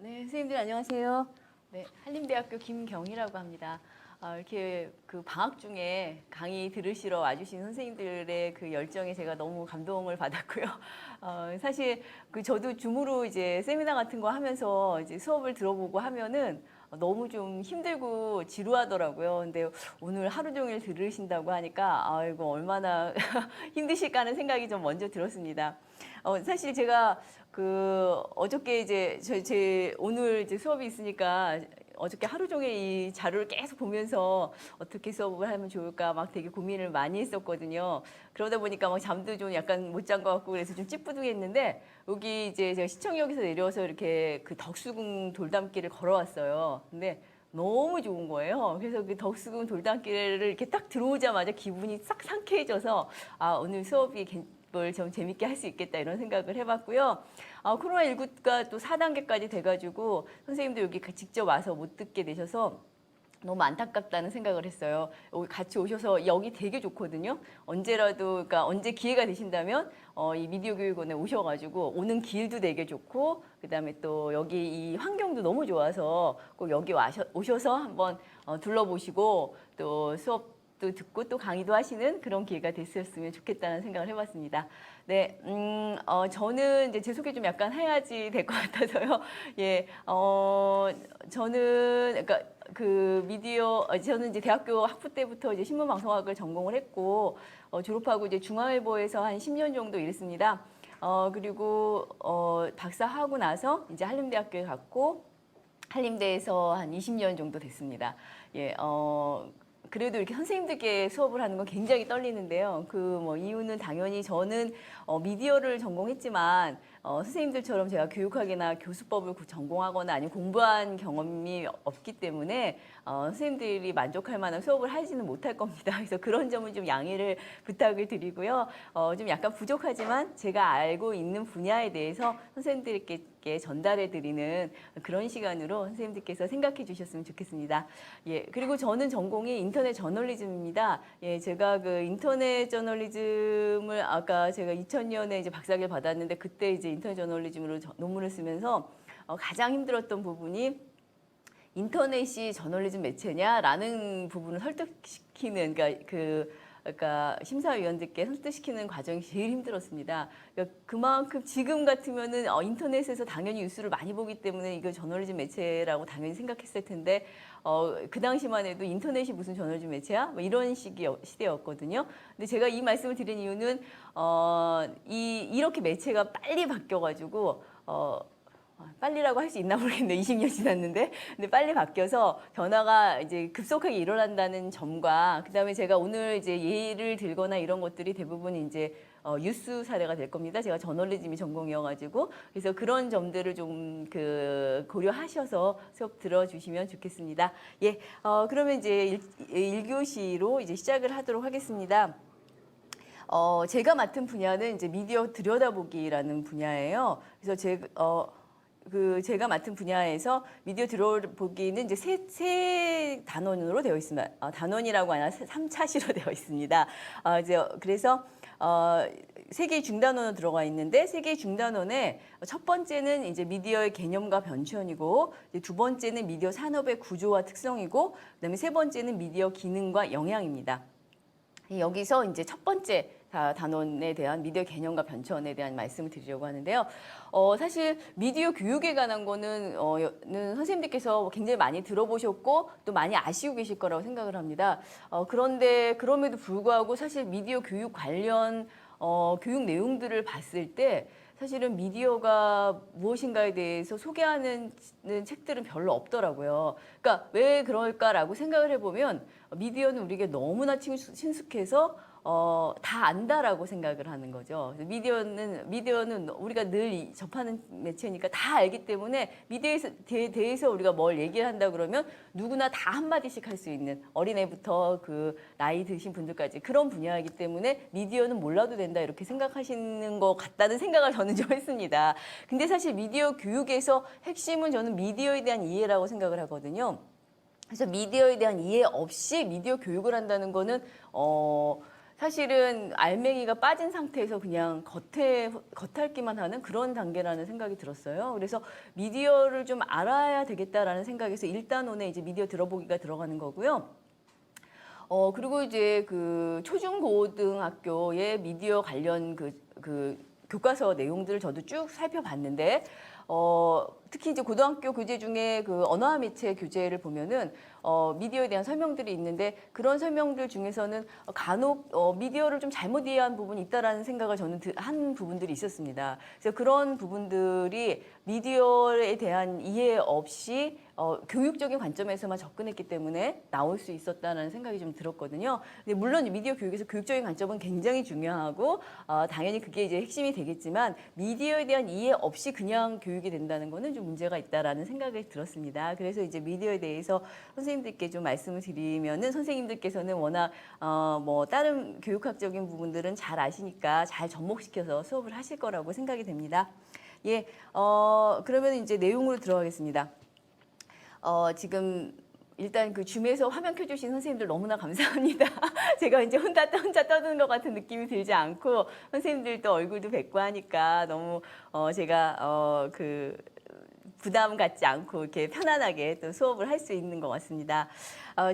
네, 선생님들 안녕하세요. 네, 한림대학교 김경희라고 합니다. 이렇게 그 방학 중에 강의 들으시러 와주신 선생님들의 그 열정에 제가 너무 감동을 받았고요. 사실 저도 줌으로 이제 세미나 같은 거 하면서 이제 수업을 들어보고 하면은 너무 좀 힘들고 지루하더라고요. 근데 오늘 하루 종일 들으신다고 하니까 이거 얼마나 힘드실까 하는 생각이 좀 먼저 들었습니다. 사실 제가 어저께 이제 제 오늘 이제 수업이 있으니까 어저께 하루 종일 이 자료를 계속 보면서 어떻게 수업을 하면 좋을까 막 되게 고민을 많이 했었거든요. 그러다 보니까 막 잠도 좀 약간 못 잔 것 같고 그래서 좀 찌뿌둥했는데 여기 이제 제가 시청역에서 내려와서 이렇게 그 덕수궁 돌담길을 걸어왔어요. 근데 너무 좋은 거예요. 그래서 그 덕수궁 돌담길을 이렇게 딱 들어오자마자 기분이 싹 상쾌해져서 오늘 수업이 걸 좀 재밌게 할 수 있겠다 이런 생각을 해봤고요. 코로나19가 또 4단계까지 돼가지고 선생님도 여기 직접 와서 못 듣게 되셔서 너무 안타깝다는 생각을 했어요. 여기 같이 오셔서 여기 되게 좋거든요. 언제라도, 그러니까 언제 기회가 되신다면 이 미디어 교육원에 오셔가지고 오는 길도 되게 좋고 그다음에 또 여기 이 환경도 너무 좋아서 꼭 여기 오셔서 한번 둘러보시고 또 수업 또 듣고 또 강의도 하시는 그런 기회가 됐었으면 좋겠다는 생각을 해봤습니다. 네, 저는 이제 제 소개 좀 약간 해야지 될 것 같아서요. 예, 저는 그러니까 저는 이제 대학교 학부 때부터 이제 신문방송학을 전공을 했고 졸업하고 이제 중앙일보에서 한 10년 정도 일했습니다. 그리고 박사하고 나서 이제 한림대학교에 갔고 한림대에서 한 20년 정도 됐습니다. 예, 그래도 이렇게 선생님들께 수업을 하는 건 굉장히 떨리는데요. 이유는 당연히 저는 미디어를 전공했지만 선생님들처럼 제가 교육학이나 교수법을 전공하거나 아니면 공부한 경험이 없기 때문에 선생님들이 만족할 만한 수업을 하지는 못할 겁니다. 그래서 그런 점은 좀 양해를 부탁을 드리고요. 좀 약간 부족하지만 제가 알고 있는 분야에 대해서 선생님들께 전달해 드리는 그런 시간으로 선생님들께서 생각해 주셨으면 좋겠습니다. 예, 그리고 저는 전공이 인터넷 저널리즘입니다. 예, 제가 그 인터넷 저널리즘을 아까 제가 2000년에 이제 박사학위를 받았는데 그때 이제 인터넷 저널리즘으로 논문을 쓰면서 가장 힘들었던 부분이 인터넷이 저널리즘 매체냐라는 부분을 설득시키는 그러니까 심사위원들께 설득시키는 과정이 제일 힘들었습니다. 그러니까 그만큼 지금 같으면은 인터넷에서 당연히 뉴스를 많이 보기 때문에 이거 저널리즘 매체라고 당연히 생각했을 텐데 그 당시만 해도 인터넷이 무슨 저널리즘 매체야? 뭐 이런 시대였거든요. 근데 제가 이 말씀을 드린 이유는 이렇게 매체가 빨리 바뀌어가지고 빨리라고 할 수 있나 모르겠네요. 20년 지났는데. 근데 빨리 바뀌어서 변화가 이제 급속하게 일어난다는 점과 그다음에 제가 오늘 이제 예를 들거나 이런 것들이 대부분 이제 뉴스 사례가 될 겁니다. 제가 저널리즘이 전공이어가지고 그래서 그런 점들을 좀 고려하셔서 수업 들어주시면 좋겠습니다. 예, 그러면 이제 1교시로 이제 시작을 하도록 하겠습니다. 제가 맡은 분야는 이제 미디어 들여다보기라는 분야예요. 그래서 제가 맡은 분야에서 미디어 들여다보기는 이제 세 단원으로 되어 있습니다. 단원이라고 하나 3차시로 되어 있습니다. 그래서 세 개의 중단원으로 들어가 있는데 세 개의 중단원에 첫 번째는 이제 미디어의 개념과 변천이고 이제 두 번째는 미디어 산업의 구조와 특성이고 그다음에 세 번째는 미디어 기능과 영향입니다. 여기서 이제 첫 번째 단원에 대한 미디어 개념과 변천에 대한 말씀을 드리려고 하는데요. 사실 미디어 교육에 관한 거는 선생님들께서 굉장히 많이 들어보셨고 또 많이 아시고 계실 거라고 생각을 합니다. 그런데 그럼에도 불구하고 사실 미디어 교육 관련 교육 내용들을 봤을 때 사실은 미디어가 무엇인가에 대해서 소개하는 책들은 별로 없더라고요. 그러니까 왜 그럴까라고 생각을 해보면 미디어는 우리에게 너무나 친숙해서 다 안다라고 생각을 하는 거죠. 미디어는 우리가 늘 접하는 매체니까 다 알기 때문에 미디어에 대해서 우리가 뭘 얘기를 한다 그러면 누구나 다 한마디씩 할 수 있는 어린애부터 그 나이 드신 분들까지 그런 분야이기 때문에 미디어는 몰라도 된다 이렇게 생각하시는 것 같다는 생각을 저는 좀 했습니다. 근데 사실 미디어 교육에서 핵심은 저는 미디어에 대한 이해라고 생각을 하거든요. 그래서 미디어에 대한 이해 없이 미디어 교육을 한다는 거는 사실은 알맹이가 빠진 상태에서 그냥 겉핥기만 하는 그런 단계라는 생각이 들었어요. 그래서 미디어를 좀 알아야 되겠다라는 생각에서 일단원에 이제 미디어 들어보기가 들어가는 거고요. 그리고 이제 그 초중고등학교의 미디어 관련 그 교과서 내용들을 저도 쭉 살펴봤는데, 특히 이제 고등학교 교재 중에 그 언어와 매체 교재를 보면은 미디어에 대한 설명들이 있는데 그런 설명들 중에서는 간혹 미디어를 좀 잘못 이해한 부분이 있다라는 생각을 저는 한 부분들이 있었습니다. 그래서 그런 부분들이 미디어에 대한 이해 없이 교육적인 관점에서만 접근했기 때문에 나올 수 있었다는 생각이 좀 들었거든요. 근데 물론 미디어 교육에서 교육적인 관점은 굉장히 중요하고 당연히 그게 이제 핵심이 되겠지만 미디어에 대한 이해 없이 그냥 교육이 된다는 거는 좀 문제가 있다라는 생각이 들었습니다. 그래서 이제 미디어에 대해서 선생님들께 좀 말씀을 드리면은 선생님들께서는 워낙 뭐 다른 교육학적인 부분들은 잘 아시니까 잘 접목시켜서 수업을 하실 거라고 생각이 됩니다. 예, 그러면 이제 내용으로 들어가겠습니다. 지금 일단 그 줌에서 화면 켜주신 선생님들 너무나 감사합니다. 제가 이제 혼자 떠드는 것 같은 느낌이 들지 않고 선생님들도 얼굴도 뵙고 하니까 너무 제가 그 부담 갖지 않고 이렇게 편안하게 또 수업을 할 수 있는 것 같습니다.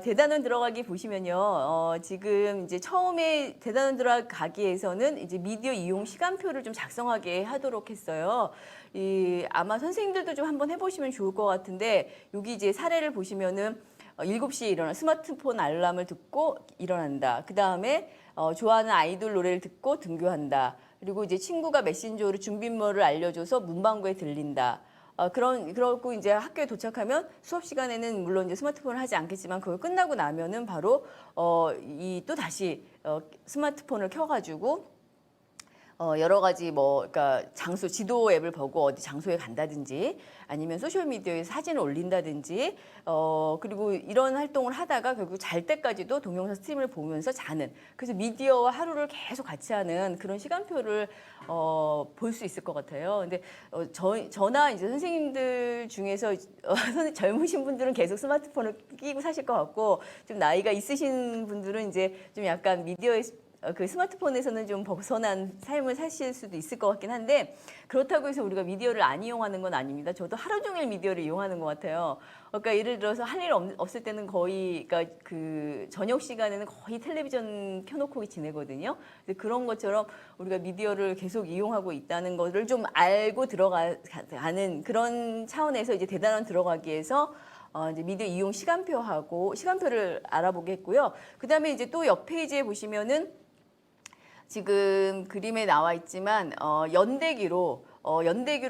대단원 들어가기 보시면요. 지금 이제 처음에 대단원 들어가기에서는 이제 미디어 이용 시간표를 좀 작성하게 하도록 했어요. 아마 선생님들도 좀 한번 해보시면 좋을 것 같은데 여기 이제 사례를 보시면은 7시에 일어나 스마트폰 알람을 듣고 일어난다. 그 다음에 좋아하는 아이돌 노래를 듣고 등교한다. 그리고 이제 친구가 메신저로 준비물을 알려줘서 문방구에 들린다. 그러고 이제 학교에 도착하면 수업 시간에는 물론 이제 스마트폰을 하지 않겠지만 그걸 끝나고 나면은 바로 또 다시 스마트폰을 켜가지고 여러 가지 그러니까 장소 지도 앱을 보고 어디 장소에 간다든지 아니면 소셜 미디어에 사진을 올린다든지 그리고 이런 활동을 하다가 결국 잘 때까지도 동영상 스트림을 보면서 자는, 그래서 미디어와 하루를 계속 같이 하는 그런 시간표를 볼 수 있을 것 같아요. 근데 저나 이제 선생님들 중에서 젊으신 분들은 계속 스마트폰을 끼고 사실 것 같고 좀 나이가 있으신 분들은 이제 좀 약간 미디어에 그 스마트폰에서는 좀 벗어난 삶을 사실 수도 있을 것 같긴 한데 그렇다고 해서 우리가 미디어를 안 이용하는 건 아닙니다. 저도 하루 종일 미디어를 이용하는 것 같아요. 그러니까 예를 들어서 할 일 없을 때는 거의 그러니까 그 저녁 시간에는 거의 텔레비전 켜놓고 지내거든요. 근데 그런 것처럼 우리가 미디어를 계속 이용하고 있다는 것을 좀 알고 들어가는 그런 차원에서 이제 대단원 들어가기 위해서 이제 미디어 이용 시간표를 알아보게 했고요. 그 다음에 이제 또 옆 페이지에 보시면은 지금 그림에 나와 있지만 연대기로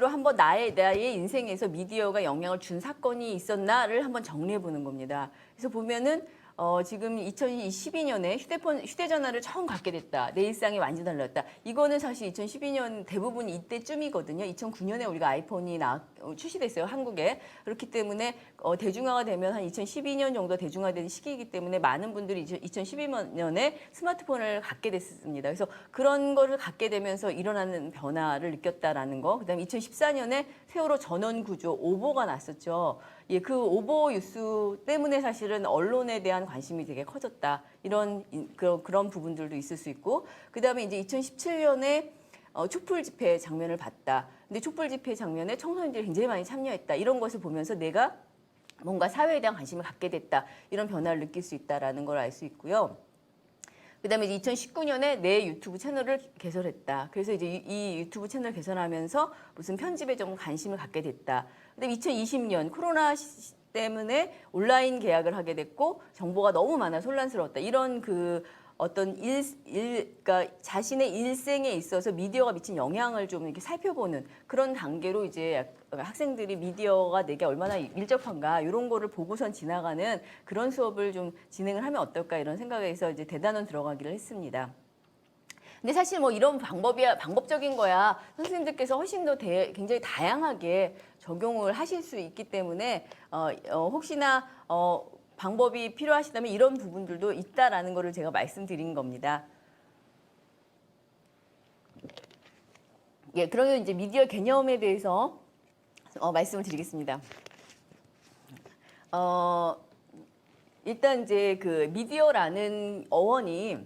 한번 나의 인생에서 미디어가 영향을 준 사건이 있었나를 한번 정리해 보는 겁니다. 그래서 보면은 지금 2012년에 휴대전화를 처음 갖게 됐다. 내 일상이 완전 달랐다. 이거는 사실 2012년 대부분 이때쯤이거든요. 2009년에 우리가 아이폰이 출시됐어요, 한국에. 그렇기 때문에 대중화가 되면 한 2012년 정도 대중화된 시기이기 때문에 많은 분들이 2012년에 스마트폰을 갖게 됐습니다. 그래서 그런 거를 갖게 되면서 일어나는 변화를 느꼈다라는 거. 그다음에 2014년에 세월호 전원 구조 오보가 났었죠. 예, 그 오보 뉴스 때문에 사실은 언론에 대한 관심이 되게 커졌다. 그런 부분들도 있을 수 있고, 그 다음에 이제 2017년에 촛불 집회 장면을 봤다. 근데 촛불 집회 장면에 청소년들이 굉장히 많이 참여했다. 이런 것을 보면서 내가 뭔가 사회에 대한 관심을 갖게 됐다. 이런 변화를 느낄 수 있다라는 걸 알 수 있고요. 그다음에 2019년에 내 유튜브 채널을 개설했다. 그래서 이제 이 유튜브 채널 개설하면서 무슨 편집에 좀 관심을 갖게 됐다. 그다음에 2020년 코로나 때문에 온라인 계약을 하게 됐고 정보가 너무 많아서 혼란스러웠다. 이런 그 어떤 그러니까 자신의 일생에 있어서 미디어가 미친 영향을 좀 이렇게 살펴보는 그런 단계로 이제 학생들이 미디어가 내게 얼마나 밀접한가 이런 거를 보고선 지나가는 그런 수업을 좀 진행을 하면 어떨까 이런 생각에서 이제 대단원 들어가기를 했습니다. 근데 사실 뭐 이런 방법적인 거야 선생님들께서 훨씬 더 굉장히 다양하게 적용을 하실 수 있기 때문에 혹시나 방법이 필요하시다면 이런 부분들도 있다라는 거를 제가 말씀드린 겁니다. 예, 그러면 이제 미디어 개념에 대해서 말씀을 드리겠습니다. 일단 이제 그 미디어라는 어원이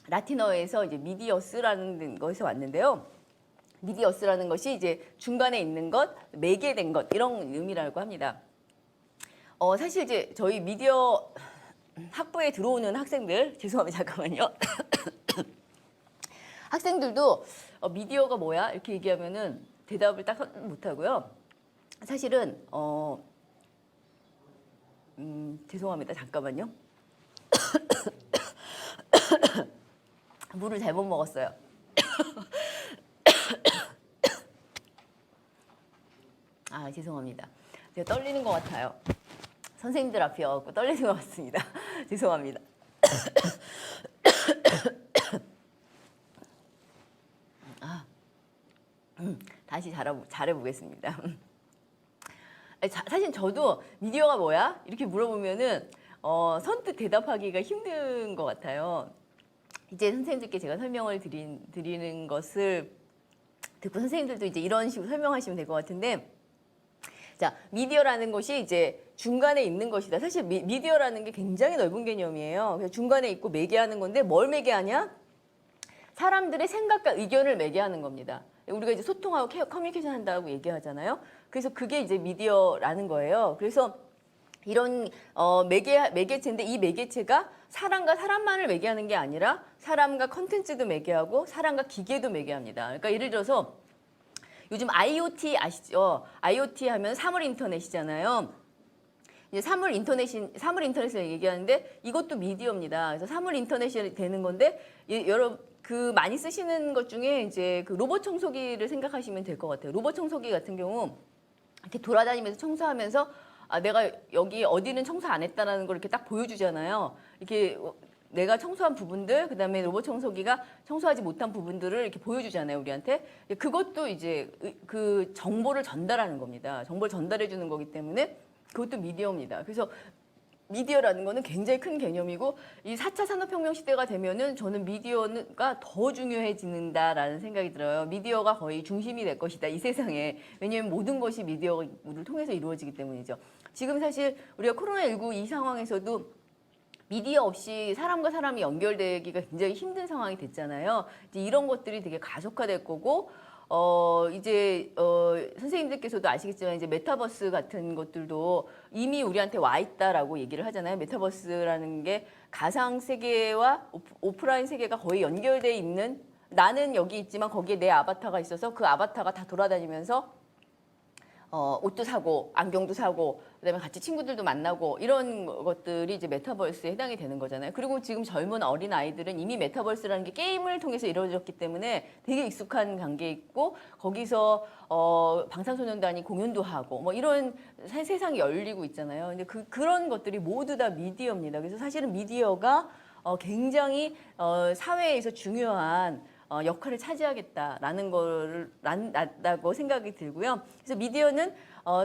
라틴어에서 이제 미디어스라는 것에서 왔는데요. 미디어스라는 것이 이제 중간에 있는 것, 매개된 것 이런 의미라고 합니다. 사실 이제 저희 미디어 학부에 들어오는 학생들 죄송합니다 잠깐만요. 학생들도 미디어가 뭐야 이렇게 얘기하면은 대답을 딱 못하고요. 사실은 죄송합니다 잠깐만요. 물을 잘못 먹었어요. 아 죄송합니다. 제가 떨리는 것 같아요. 선생님들 앞이어서 떨리는 것 같습니다. 죄송합니다. 다시 잘해보겠습니다. 사실 저도 미디어가 뭐야? 이렇게 물어보면은 선뜻 대답하기가 힘든 것 같아요. 이제 선생님들께 제가 설명을 드리는 것을 듣고 선생님들도 이제 이런 식으로 설명하시면 될 것 같은데, 자, 미디어라는 것이 이제 중간에 있는 것이다. 사실 미디어라는 게 굉장히 넓은 개념이에요. 그래서 중간에 있고 매개하는 건데 뭘 매개하냐? 사람들의 생각과 의견을 매개하는 겁니다. 우리가 이제 소통하고 커뮤니케이션 한다고 얘기하잖아요. 그래서 그게 이제 미디어라는 거예요. 그래서 이런 매개체인데 이 매개체가 사람과 사람만을 매개하는 게 아니라 사람과 컨텐츠도 매개하고 사람과 기계도 매개합니다. 그러니까 예를 들어서 요즘 IoT 아시죠? IoT 하면 사물 인터넷이잖아요. 이제 사물 인터넷을 얘기하는데 이것도 미디어입니다. 그래서 사물 인터넷이 되는 건데 여러분 그 많이 쓰시는 것 중에 이제 그 로봇 청소기를 생각하시면 될 것 같아요. 로봇 청소기 같은 경우 이렇게 돌아다니면서 청소하면서 내가 여기 어디는 청소 안 했다라는 걸 이렇게 딱 보여주잖아요. 이렇게 내가 청소한 부분들, 그다음에 로봇 청소기가 청소하지 못한 부분들을 이렇게 보여주잖아요, 우리한테. 그것도 이제 그 정보를 전달하는 겁니다. 정보를 전달해 주는 거기 때문에 그것도 미디어입니다. 그래서 미디어라는 거는 굉장히 큰 개념이고 이 4차 산업혁명 시대가 되면은 저는 미디어가 더 중요해진다라는 생각이 들어요. 미디어가 거의 중심이 될 것이다, 이 세상에. 왜냐하면 모든 것이 미디어를 통해서 이루어지기 때문이죠. 지금 사실 우리가 코로나19 이 상황에서도 미디어 없이 사람과 사람이 연결되기가 굉장히 힘든 상황이 됐잖아요. 이제 이런 것들이 되게 가속화될 거고 선생님들께서도 아시겠지만 이제 메타버스 같은 것들도 이미 우리한테 와 있다라고 얘기를 하잖아요. 메타버스라는 게 가상 세계와 오프라인 세계가 거의 연결돼 있는, 나는 여기 있지만 거기에 내 아바타가 있어서 그 아바타가 다 돌아다니면서 옷도 사고 안경도 사고 그다음에 같이 친구들도 만나고 이런 것들이 이제 메타버스에 해당이 되는 거잖아요. 그리고 지금 젊은 어린 아이들은 이미 메타버스라는 게 게임을 통해서 이루어졌기 때문에 되게 익숙한 관계에 있고 거기서 방탄소년단이 공연도 하고 뭐 이런 세상이 열리고 있잖아요. 근데 그런 것들이 모두 다 미디어입니다. 그래서 사실은 미디어가 굉장히 사회에서 중요한 역할을 차지하겠다라는 거라고 생각이 들고요. 그래서 미디어는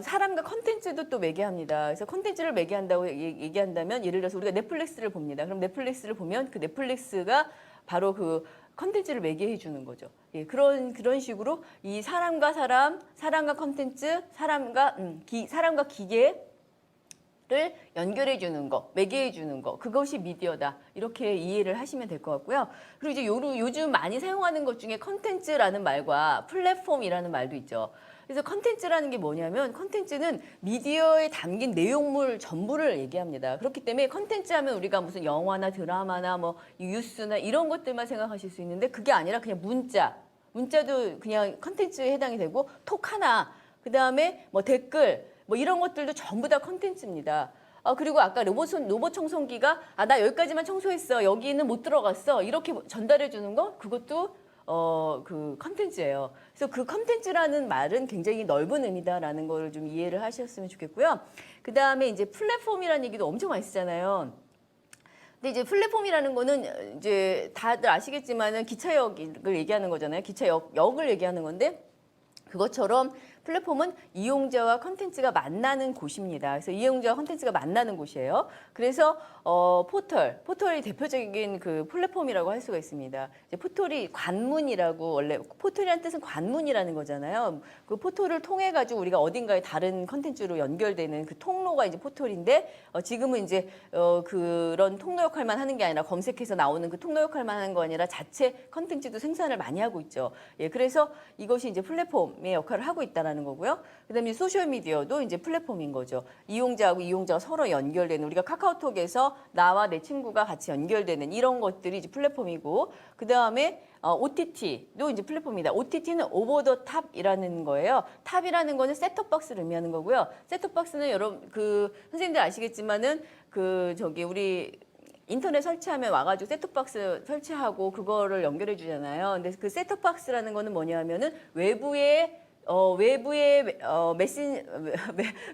사람과 컨텐츠도 또 매개합니다. 그래서 컨텐츠를 매개한다고 얘기한다면 예를 들어서 우리가 넷플릭스를 봅니다. 그럼 넷플릭스를 보면 그 넷플릭스가 바로 그 컨텐츠를 매개해 주는 거죠. 예, 그런 식으로 이 사람과 사람, 사람과 컨텐츠, 사람과 기계 를 연결해 주는 거, 매개해 주는 거, 그것이 미디어다. 이렇게 이해를 하시면 될 것 같고요. 그리고 이제 요즘 많이 사용하는 것 중에 컨텐츠라는 말과 플랫폼이라는 말도 있죠. 그래서 컨텐츠라는 게 뭐냐면 컨텐츠는 미디어에 담긴 내용물 전부를 얘기합니다. 그렇기 때문에 컨텐츠 하면 우리가 무슨 영화나 드라마나 뭐 뉴스나 이런 것들만 생각하실 수 있는데 그게 아니라 그냥 문자도 그냥 컨텐츠에 해당이 되고 톡 하나, 그다음에 뭐 댓글 뭐 이런 것들도 전부 다 컨텐츠입니다. 그리고 아까 로봇 청소기가 나 여기까지만 청소했어. 여기는 못 들어갔어. 이렇게 전달해 주는 거 그것도 그 컨텐츠예요. 그래서 그 컨텐츠라는 말은 굉장히 넓은 의미다라는 걸 좀 이해를 하셨으면 좋겠고요. 그다음에 이제 플랫폼이라는 얘기도 엄청 많이 쓰잖아요. 근데 이제 플랫폼이라는 거는 이제 다들 아시겠지만은 기차역을 얘기하는 거잖아요. 기차역을 얘기하는 건데 그것처럼 플랫폼은 이용자와 컨텐츠가 만나는 곳입니다. 그래서 이용자와 컨텐츠가 만나는 곳이에요. 그래서 포털이 대표적인 그 플랫폼이라고 할 수가 있습니다. 이제 포털이 관문이라고 원래 포털이라는 뜻은 관문이라는 거잖아요. 그 포털을 통해 가지고 우리가 어딘가에 다른 컨텐츠로 연결되는 그 통로가 이제 포털인데 지금은 이제 그런 통로 역할만 하는 게 아니라 검색해서 나오는 그 통로 역할만 하는 거 아니라 자체 컨텐츠도 생산을 많이 하고 있죠. 예, 그래서 이것이 이제 플랫폼의 역할을 하고 있다라는 거고요. 그다음에 소셜 미디어도 이제 플랫폼인 거죠. 이용자하고 이용자가 서로 연결되는 우리가 카카오톡에서 나와 내 친구가 같이 연결되는 이런 것들이 이제 플랫폼이고 그다음에 OTT도 이제 플랫폼입니다. OTT는 오버 더 탑이라는 거예요. 탑이라는 거는 셋톱박스를 의미하는 거고요. 셋톱박스는 여러분 그 선생님들 아시겠지만은 그 저기 우리 인터넷 설치하면 와가지고 셋톱박스 설치하고 그거를 연결해 주잖아요. 근데 그 셋톱박스라는 거는 뭐냐면은 외부의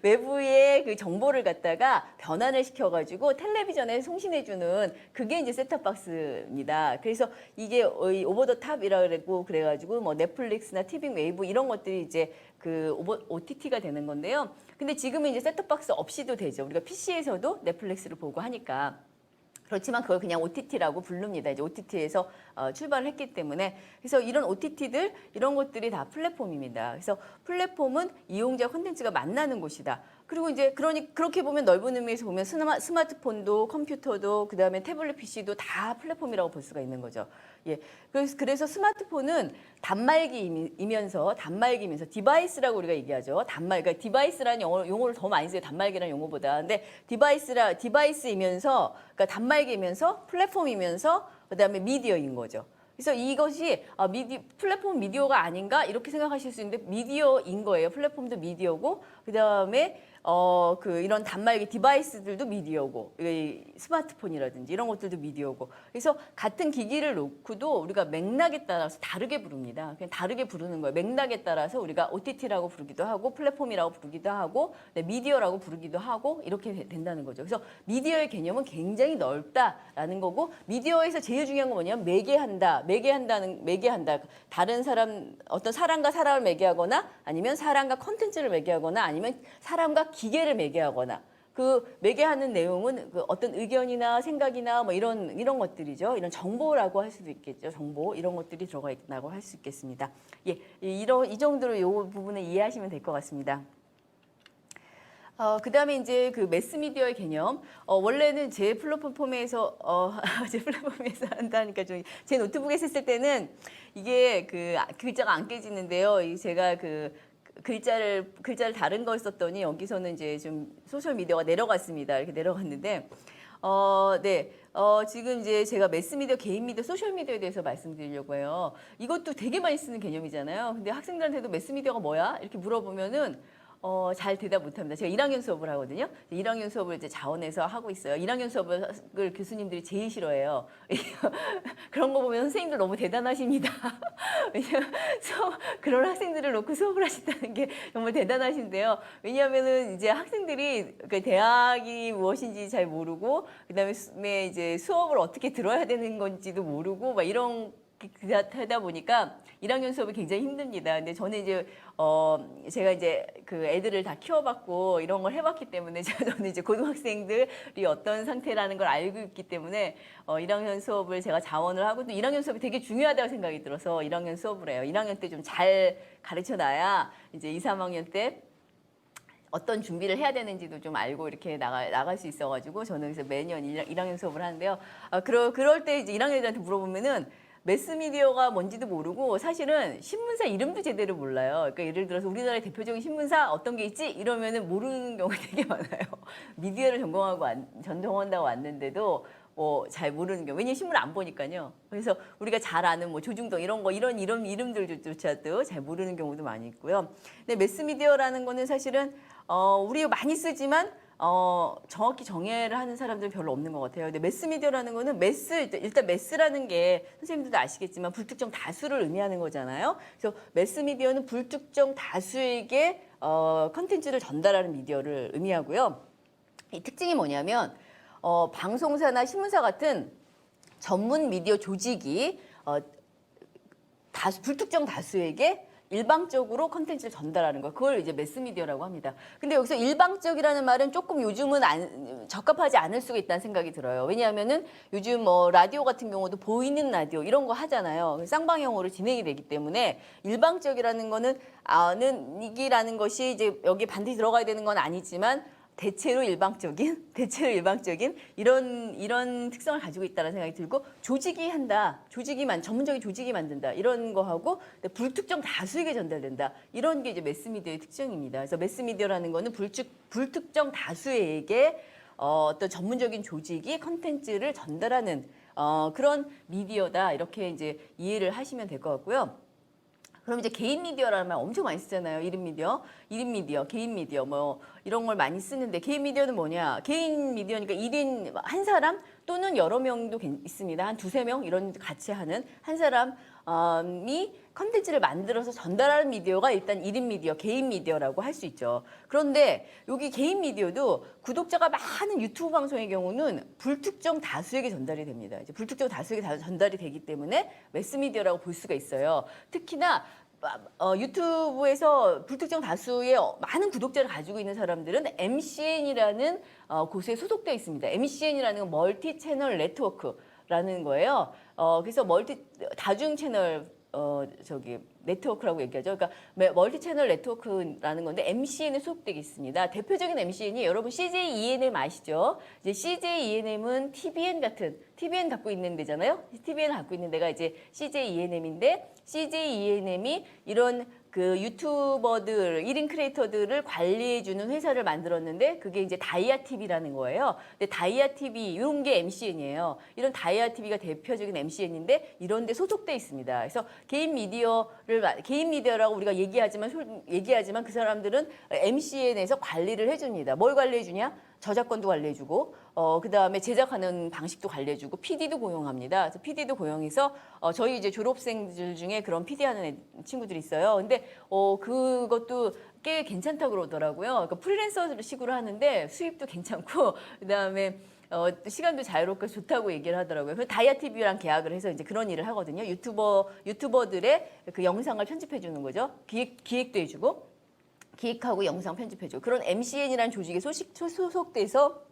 외부의 그 정보를 갖다가 변환을 시켜가지고 텔레비전에 송신해주는 그게 이제 셋톱박스입니다. 그래서 이게 오버 더 탑이라고 그래가지고 뭐 넷플릭스나 티빙 웨이브 이런 것들이 이제 그 OTT가 되는 건데요. 근데 지금은 이제 셋톱박스 없이도 되죠. 우리가 PC에서도 넷플릭스를 보고 하니까. 그렇지만 그걸 그냥 OTT라고 부릅니다. 이제 OTT에서 출발을 했기 때문에 그래서 이런 OTT들 이런 것들이 다 플랫폼입니다. 그래서 플랫폼은 이용자 콘텐츠가 만나는 곳이다. 그리고 이제 그렇게 보면 넓은 의미에서 보면 스마트폰도 컴퓨터도 그다음에 태블릿 PC도 다 플랫폼이라고 볼 수가 있는 거죠. 예. 그래서 스마트폰은 단말기이면서 디바이스라고 우리가 얘기하죠. 그러니까 디바이스라는 용어를 더 많이 써요. 단말기라는 용어보다. 근데 디바이스이면서 그러니까 단말기이면서 플랫폼이면서 그다음에 미디어인 거죠. 그래서 이것이 플랫폼 미디어가 아닌가 이렇게 생각하실 수 있는데 미디어인 거예요. 플랫폼도 미디어고 그다음에 이런 단말기 디바이스들도 미디어고 스마트폰이라든지 이런 것들도 미디어고 그래서 같은 기기를 놓고도 우리가 맥락에 따라서 다르게 부릅니다. 그냥 다르게 부르는 거예요. 맥락에 따라서 우리가 OTT라고 부르기도 하고 플랫폼이라고 부르기도 하고 미디어라고 부르기도 하고 이렇게 된다는 거죠. 그래서 미디어의 개념은 굉장히 넓다라는 거고 미디어에서 제일 중요한 건 뭐냐면 매개한다. 다른 사람 어떤 사람과 사람을 매개하거나 아니면 사람과 컨텐츠를 매개하거나 아니면 사람과 기계를 매개하거나 그 매개하는 내용은 그 어떤 의견이나 생각이나 뭐 이런 것들이죠. 이런 정보라고 할 수도 있겠죠. 정보 이런 것들이 들어가 있다고 할 수 있겠습니다. 예, 이 정도로 이 부분을 이해하시면 될 것 같습니다. 그다음에 이제 그 매스미디어의 개념. 원래는 제 플랫폼에서 한다니까 좀 제 노트북에 썼을 때는 이게 그 글자가 안 깨지는데요. 제가 글자를 다른 걸 썼더니 여기서는 이제 좀 소셜 미디어가 내려갔습니다. 이렇게 내려갔는데 네. 지금 이제 제가 매스미디어, 개인 미디어, 소셜 미디어에 대해서 말씀드리려고 해요. 이것도 되게 많이 쓰는 개념이잖아요. 근데 학생들한테도 매스미디어가 뭐야? 이렇게 물어보면은 잘 대답 못합니다. 제가 1학년 수업을 하거든요. 1학년 수업을 이제 자원에서 하고 있어요. 1학년 수업을 교수님들이 제일 싫어해요. 그런 거 보면 선생님들 너무 대단하십니다. 왜냐면 그런 학생들을 놓고 수업을 하신다는 게 정말 대단하신데요. 왜냐하면은 이제 학생들이 그 대학이 무엇인지 잘 모르고 그다음에 이제 수업을 어떻게 들어야 되는 건지도 모르고 막 이런 하다 보니까 1학년 수업이 굉장히 힘듭니다. 근데 저는 이제 제가 이제 그 애들을 다 키워봤고 이런 걸 해봤기 때문에 저는 이제 고등학생들이 어떤 상태라는 걸 알고 있기 때문에 1학년 수업을 제가 자원을 하고 또 1학년 수업이 되게 중요하다고 생각이 들어서 1학년 수업을 해요. 1학년 때 좀 잘 가르쳐 놔야 이제 2, 3학년 때 어떤 준비를 해야 되는지도 좀 알고 이렇게 나갈 수 있어가지고 저는 그래서 매년 1학년 수업을 하는데요. 그럴 때 이제 1학년들한테 물어보면은 매스미디어가 뭔지도 모르고 사실은 신문사 이름도 제대로 몰라요. 그러니까 예를 들어서 우리나라의 대표적인 신문사 어떤 게 있지? 이러면은 모르는 경우가 되게 많아요. 미디어를 전공한다고 왔는데도 잘 모르는 경우. 왜냐면 신문을 안 보니까요. 그래서 우리가 잘 아는 조중동 이런 이름들조차도 잘 모르는 경우도 많이 있고요. 근데 매스미디어라는 거는 사실은 우리가 많이 쓰지만 정확히 정의를 하는 사람들은 별로 없는 것 같아요. 근데 매스미디어라는 거는 일단 매스라는 게 선생님들도 아시겠지만 불특정 다수를 의미하는 거잖아요. 그래서 매스미디어는 불특정 다수에게 컨텐츠를 전달하는 미디어를 의미하고요. 이 특징이 뭐냐면 방송사나 신문사 같은 전문 미디어 조직이 불특정 다수에게 일방적으로 컨텐츠를 전달하는 거. 그걸 이제 매스미디어라고 합니다. 근데 여기서 일방적이라는 말은 조금 요즘은 적합하지 않을 수가 있다는 생각이 들어요. 왜냐하면은 요즘 뭐 라디오 같은 경우도 보이는 라디오 이런 거 하잖아요. 쌍방향으로 진행이 되기 때문에 일방적이라는 거는 이기라는 것이 이제 여기 반드시 들어가야 되는 건 아니지만 대체로 일방적인 이런 특성을 가지고 있다는 생각이 들고 조직이 한다, 전문적인 조직이 만든다 이런 거하고 불특정 다수에게 전달된다 이런 게 이제 매스미디어의 특징입니다. 그래서 매스미디어라는 거는 불특정 다수에게 어떤 전문적인 조직이 컨텐츠를 전달하는 그런 미디어다 이렇게 이제 이해를 하시면 될 것 같고요. 그럼 이제 개인 미디어라는 말 엄청 많이 쓰잖아요. 일인 미디어, 개인 미디어 뭐 이런 걸 많이 쓰는데 개인 미디어는 뭐냐? 개인 미디어니까 1인 한 사람 또는 여러 명도 있습니다. 한 두세 명 이런 같이 하는 한 사람이 컨텐츠를 만들어서 전달하는 미디어가 일단 1인 미디어, 개인 미디어라고 할 수 있죠. 그런데 여기 개인 미디어도 구독자가 많은 유튜브 방송의 경우는 불특정 다수에게 전달이 됩니다. 이제 불특정 다수에게 전달이 되기 때문에 매스미디어라고 볼 수가 있어요. 특히나 유튜브에서 불특정 다수의 많은 구독자를 가지고 있는 사람들은 MCN이라는 곳에 소속되어 있습니다. MCN이라는 건 멀티 채널 네트워크라는 거예요. 그래서 다중 채널 네트워크라고 얘기하죠. 그러니까 멀티 채널 네트워크라는 건데 MCN에 소속되어 있습니다. 대표적인 MCN이 여러분 CJ ENM 아시죠? 이제 CJ ENM은 TBN 갖고 있는 데잖아요. TBN 갖고 있는 데가 이제 CJ ENM인데 CJ ENM이 이런 그 유튜버들, 1인 크리에이터들을 관리해주는 회사를 만들었는데 그게 이제 다이아 TV라는 거예요. 근데 다이아 TV 이런 게 MCN이에요. 이런 다이아 TV가 대표적인 MCN인데 이런 데 소속돼 있습니다. 그래서 개인 미디어라고 우리가 얘기하지만 그 사람들은 MCN에서 관리를 해줍니다. 뭘 관리해주냐? 저작권도 관리해주고 그다음에 제작하는 방식도 관리해주고 PD도 고용합니다. 그래서 PD도 고용해서 저희 이제 졸업생들 중에 그런 PD 하는 친구들이 있어요. 근데 그것도 꽤 괜찮다고 그러더라고요. 그러니까 프리랜서식으로 하는데 수입도 괜찮고 그다음에 시간도 자유롭고 좋다고 얘기를 하더라고요. 그래서 다이아 TV랑 계약을 해서 이제 그런 일을 하거든요. 유튜버들의 그 영상을 편집해 주는 거죠. 기획도 해주고. 기획하고 영상 편집해줘. 그런 MCN이라는 조직에 소속돼서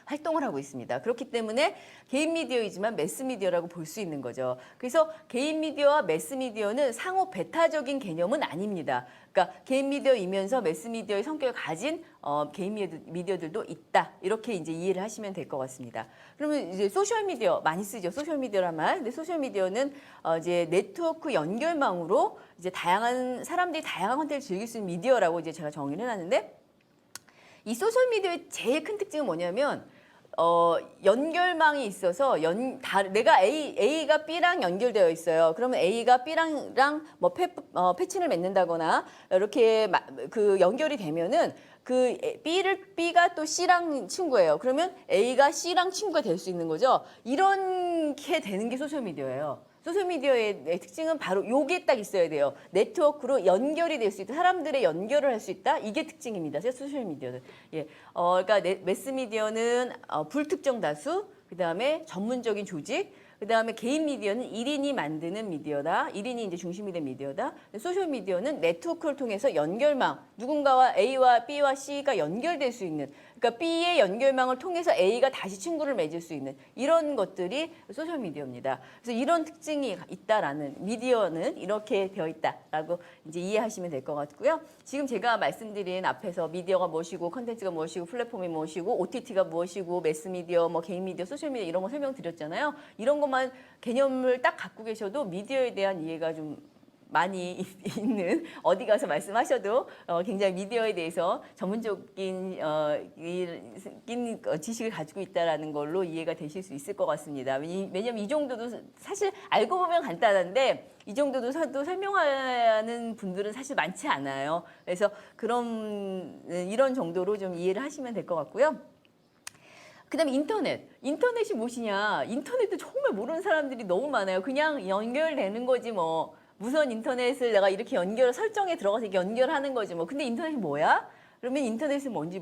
활동을 하고 있습니다. 그렇기 때문에 개인 미디어이지만 매스미디어라고 볼 수 있는 거죠. 그래서 개인 미디어와 매스미디어는 상호 배타적인 개념은 아닙니다. 그러니까 개인 미디어이면서 매스미디어의 성격을 가진 개인 미디어들도 있다. 이렇게 이제 이해를 하시면 될 것 같습니다. 그러면 이제 소셜 미디어 많이 쓰죠. 소셜 미디어란 말. 근데 소셜 미디어는 이제 네트워크 연결망으로 이제 사람들이 다양한 컨텐츠를 즐길 수 있는 미디어라고 이제 제가 정의를 해놨는데 이 소셜 미디어의 제일 큰 특징은 뭐냐면 연결망이 있어서 내가 A가 B랑 연결되어 있어요. 그러면 A가 B랑 뭐 패친을 맺는다거나 이렇게 그 연결이 되면은 그 B가 또 C랑 친구예요. 그러면 A가 C랑 친구가 될 수 있는 거죠. 이렇게 되는 게 소셜 미디어예요. 소셜미디어의 특징은 바로 요게 딱 있어야 돼요. 네트워크로 연결이 될 수 있다. 사람들의 연결을 할 수 있다. 이게 특징입니다. 소셜미디어는. 예. 그러니까 매스미디어는 불특정 다수, 그 다음에 전문적인 조직, 그 다음에 개인 미디어는 1인이 만드는 미디어다. 1인이 이제 중심이 된 미디어다. 소셜미디어는 네트워크를 통해서 연결망, 누군가와 A와 B와 C가 연결될 수 있는, 그러니까 B의 연결망을 통해서 A가 다시 친구를 맺을 수 있는 이런 것들이 소셜미디어입니다. 그래서 이런 특징이 있다라는 미디어는 이렇게 되어 있다라고 이제 이해하시면 될 것 같고요. 지금 제가 말씀드린 앞에서 미디어가 무엇이고 컨텐츠가 무엇이고 플랫폼이 무엇이고 OTT가 무엇이고 매스미디어, 뭐 개인 미디어, 소셜미디어 이런 거 설명드렸잖아요. 이런 것만 개념을 딱 갖고 계셔도 미디어에 대한 이해가 좀 많이 있는 어디 가서 말씀하셔도 굉장히 미디어에 대해서 전문적인 지식을 가지고 있다는 걸로 이해가 되실 수 있을 것 같습니다. 왜냐하면 이 정도도 사실 알고 보면 간단한데 이 정도도 설명하는 분들은 사실 많지 않아요. 그래서 이런 정도로 좀 이해를 하시면 될 것 같고요. 그 다음에 인터넷이 무엇이냐. 인터넷도 정말 모르는 사람들이 너무 많아요. 그냥 연결되는 거지 뭐. 무선 인터넷을 내가 이렇게 설정에 들어가서 이렇게 연결하는 거지 뭐. 근데 인터넷이 뭐야? 그러면 인터넷이 뭔지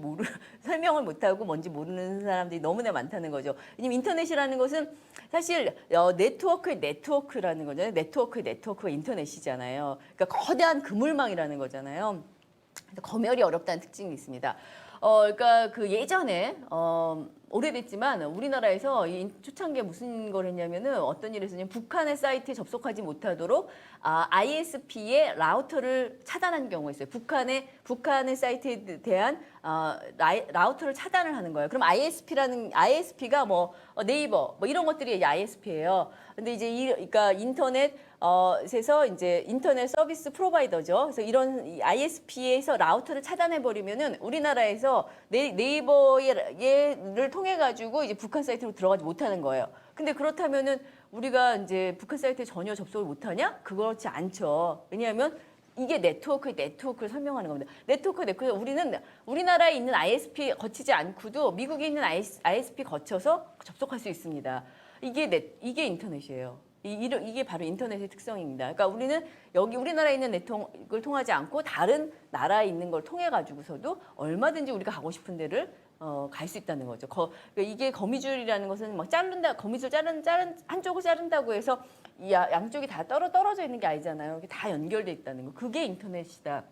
설명을 못하고 뭔지 모르는 사람들이 너무나 많다는 거죠. 왜냐면 인터넷이라는 것은 사실 네트워크의 네트워크라는 거잖아요. 네트워크의 네트워크가 인터넷이잖아요. 그러니까 거대한 그물망이라는 거잖아요. 검열이 어렵다는 특징이 있습니다. 그러니까 그 예전에 오래됐지만 우리나라에서 이 초창기에 무슨 걸 했냐면은 어떤 일을 했냐면 북한의 사이트에 접속하지 못하도록 ISP의 라우터를 차단한 경우가 있어요. 북한의 사이트에 대한 라우터를 차단을 하는 거예요. 그럼 ISP가 뭐 네이버 뭐 이런 것들이 ISP예요. 근데 이제 그러니까 인터넷에서 이제 인터넷 서비스 프로바이더죠. 그래서 이런 ISP에서 라우터를 차단해 버리면은 우리나라에서 네이버를 통해 가지고 이제 북한 사이트로 들어가지 못하는 거예요. 근데 그렇다면은 우리가 이제 북한 사이트에 전혀 접속을 못하냐? 그렇지 않죠. 왜냐하면 이게 네트워크를 설명하는 겁니다. 네트워크. 우리는 우리나라에 있는 ISP 거치지 않고도 미국에 있는 ISP 거쳐서 접속할 수 있습니다. 이게 인터넷이에요. 이게 바로 인터넷의 특성입니다. 그러니까 우리는 여기 우리나라에 있는 네트워크를 통하지 않고 다른 나라에 있는 걸 통해 가지고서도 얼마든지 우리가 가고 싶은 데를 갈 수 있다는 거죠. 그러니까 이게 거미줄이라는 것은 막 거미줄 한쪽을 자른다고 해서 양쪽이 다 떨어져 있는 게 아니잖아요. 이게 다 연결돼 있다는 거. 그게 인터넷이다.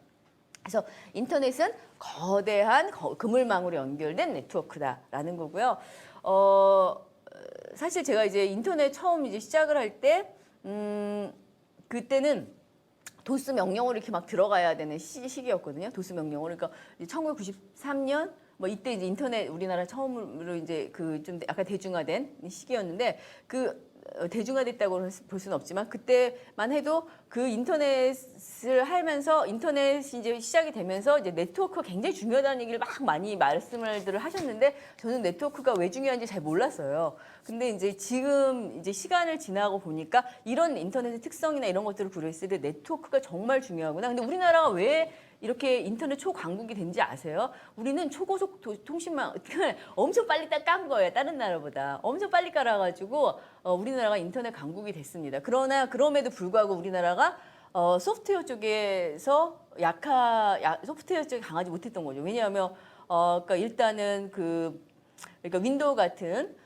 그래서 인터넷은 거대한 그물망으로 연결된 네트워크다라는 거고요. 사실 제가 이제 인터넷 처음 이제 시작을 할 때, 그때는 도스 명령어로 이렇게 막 들어가야 되는 시기였거든요. 도스 명령어로. 그러니까 1993년 뭐 이때 이제 인터넷 우리나라 처음으로 이제 그 좀 약간 대중화된 시기였는데 대중화됐다고 볼 수는 없지만 그때만 해도 그 인터넷을 하면서 인터넷이 이제 시작이 되면서 이제 네트워크가 굉장히 중요하다는 얘기를 막 많이 말씀을 하셨는데 저는 네트워크가 왜 중요한지 잘 몰랐어요. 근데 이제 지금 이제 시간을 지나고 보니까 이런 인터넷의 특성이나 이런 것들을 고려했을 때 네트워크가 정말 중요하구나. 근데 우리나라가 왜 이렇게 인터넷 초강국이 된지 아세요? 우리는 초고속 통신망 엄청 빨리 깐 거예요. 다른 나라보다. 엄청 빨리 깔아가지고 우리나라가 인터넷 강국이 됐습니다. 그럼에도 불구하고 우리나라가 소프트웨어 쪽에서 소프트웨어 쪽이 강하지 못했던 거죠. 왜냐하면 그러니까 일단은 그러니까 윈도우 같은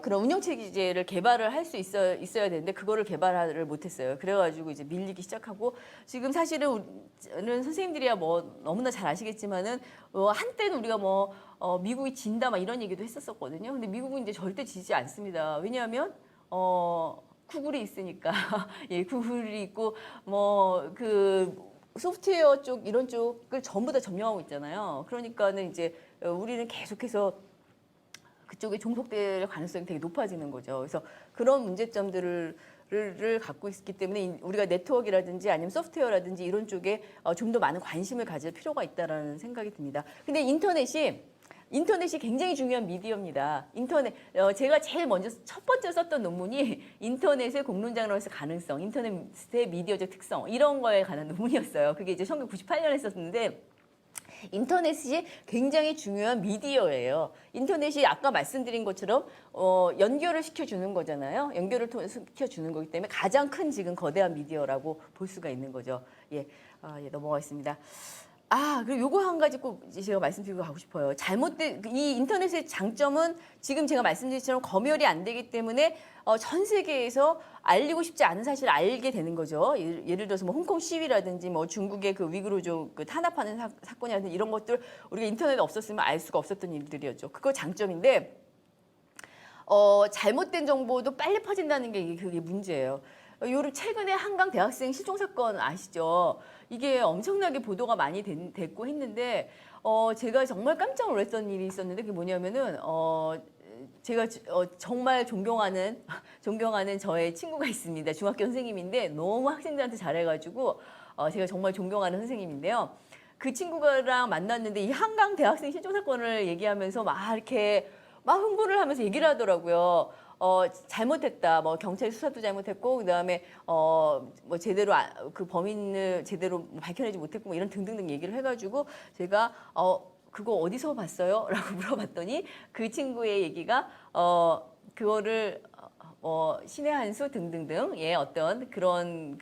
그런 운영체제를 개발을 할 수 있어야 되는데 그거를 개발을 못했어요. 그래가지고 이제 밀리기 시작하고 지금 사실은 선생님들이야 뭐 너무나 잘 아시겠지만은 한때는 우리가 미국이 진다 막 이런 얘기도 했었거든요. 근데 미국은 이제 절대 지지 않습니다. 왜냐하면 구글이 있으니까 예, 구글이 있고 소프트웨어 쪽 이런 쪽을 전부 다 점령하고 있잖아요. 그러니까는 이제 우리는 계속해서 그쪽에 종속될 가능성이 되게 높아지는 거죠. 그래서 그런 문제점들을 갖고 있기 때문에 우리가 네트워크라든지 아니면 소프트웨어라든지 이런 쪽에 좀 더 많은 관심을 가질 필요가 있다라는 생각이 듭니다. 근데 인터넷이 굉장히 중요한 미디어입니다. 제가 제일 먼저 첫 번째 썼던 논문이 인터넷의 공론장으로서 가능성, 인터넷의 미디어적 특성 이런 거에 관한 논문이었어요. 그게 이제 1998년에 썼는데 인터넷이 굉장히 중요한 미디어예요. 인터넷이 아까 말씀드린 것처럼 연결을 시켜주는 거잖아요. 연결을 시켜주는 거기 때문에 가장 큰 지금 거대한 미디어라고 볼 수가 있는 거죠. 예, 예, 넘어가겠습니다. 그리고 요거 한 가지 꼭 제가 말씀드리고 가고 싶어요. 이 인터넷의 장점은 지금 제가 말씀드린 것처럼 검열이 안 되기 때문에 전 세계에서 알리고 싶지 않은 사실을 알게 되는 거죠. 예를 들어서 뭐 홍콩 시위라든지 뭐 중국의 그 위구르족 탄압하는 사건이라든지 이런 것들 우리가 인터넷 없었으면 알 수가 없었던 일들이었죠. 그거 장점인데 잘못된 정보도 빨리 퍼진다는 게 그게 문제예요. 최근에 한강 대학생 실종 사건 아시죠? 이게 엄청나게 보도가 많이 됐고 했는데 제가 정말 깜짝 놀랐던 일이 있었는데 그게 뭐냐면은 제가 정말 존경하는 저의 친구가 있습니다. 중학교 선생님인데 너무 학생들한테 잘해가지고 제가 정말 존경하는 선생님인데요. 그 친구랑 만났는데 이 한강 대학생 실종 사건을 얘기하면서 막 이렇게 막 흥분을 하면서 얘기를 하더라고요. 잘못했다. 뭐 경찰 수사도 잘못했고 그다음에 뭐 제대로 그 범인을 제대로 밝혀내지 못했고 뭐 이런 등등등 얘기를 해가지고 제가 그거 어디서 봤어요? 라고 물어봤더니 그 친구의 얘기가 신의 한 수 등등등 예 어떤 그런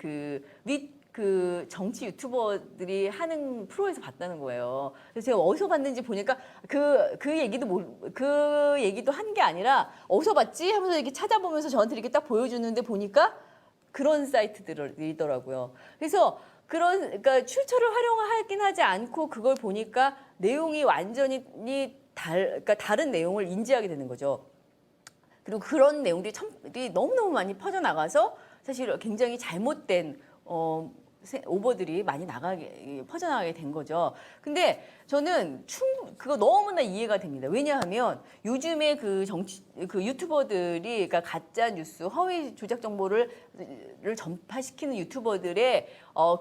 그 정치 유튜버들이 하는 프로에서 봤다는 거예요. 그래서 제가 어디서 봤는지 보니까 그 얘기도 한 게 아니라 어디서 봤지 하면서 이렇게 찾아보면서 저한테 이렇게 딱 보여주는데 보니까 그런 사이트들이더라고요. 그래서 그러니까 출처를 활용하긴 하지 않고 그걸 보니까 내용이 완전히 그러니까 다른 내용을 인지하게 되는 거죠. 그리고 그런 내용들이 너무너무 많이 퍼져나가서 사실 굉장히 잘못된 오버들이 많이 퍼져나가게 된 거죠. 근데 저는 그거 너무나 이해가 됩니다. 왜냐하면 요즘에 그 유튜버들이, 그러니까 가짜 뉴스, 허위 조작 정보를 전파시키는 유튜버들의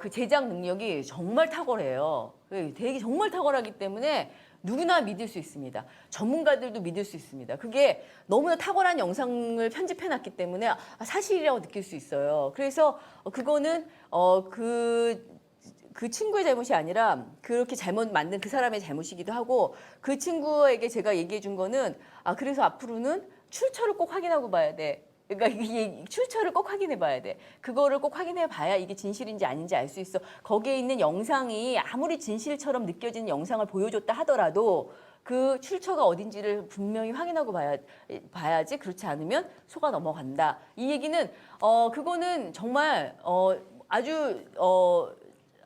그 제작 능력이 정말 탁월해요. 되게 정말 탁월하기 때문에 누구나 믿을 수 있습니다. 전문가들도 믿을 수 있습니다. 그게 너무나 탁월한 영상을 편집해놨기 때문에 사실이라고 느낄 수 있어요. 그래서 그거는 그 친구의 잘못이 아니라 그렇게 잘못 만든 그 사람의 잘못이기도 하고, 그 친구에게 제가 얘기해 준 거는 그래서 앞으로는 출처를 꼭 확인하고 봐야 돼. 그러니까 이게 출처를 꼭 확인해 봐야 돼. 그거를 꼭 확인해 봐야 이게 진실인지 아닌지 알 수 있어. 거기에 있는 영상이 아무리 진실처럼 느껴지는 영상을 보여줬다 하더라도 그 출처가 어딘지를 분명히 확인하고 봐야지. 그렇지 않으면 속아 넘어간다. 이 얘기는 그거는 정말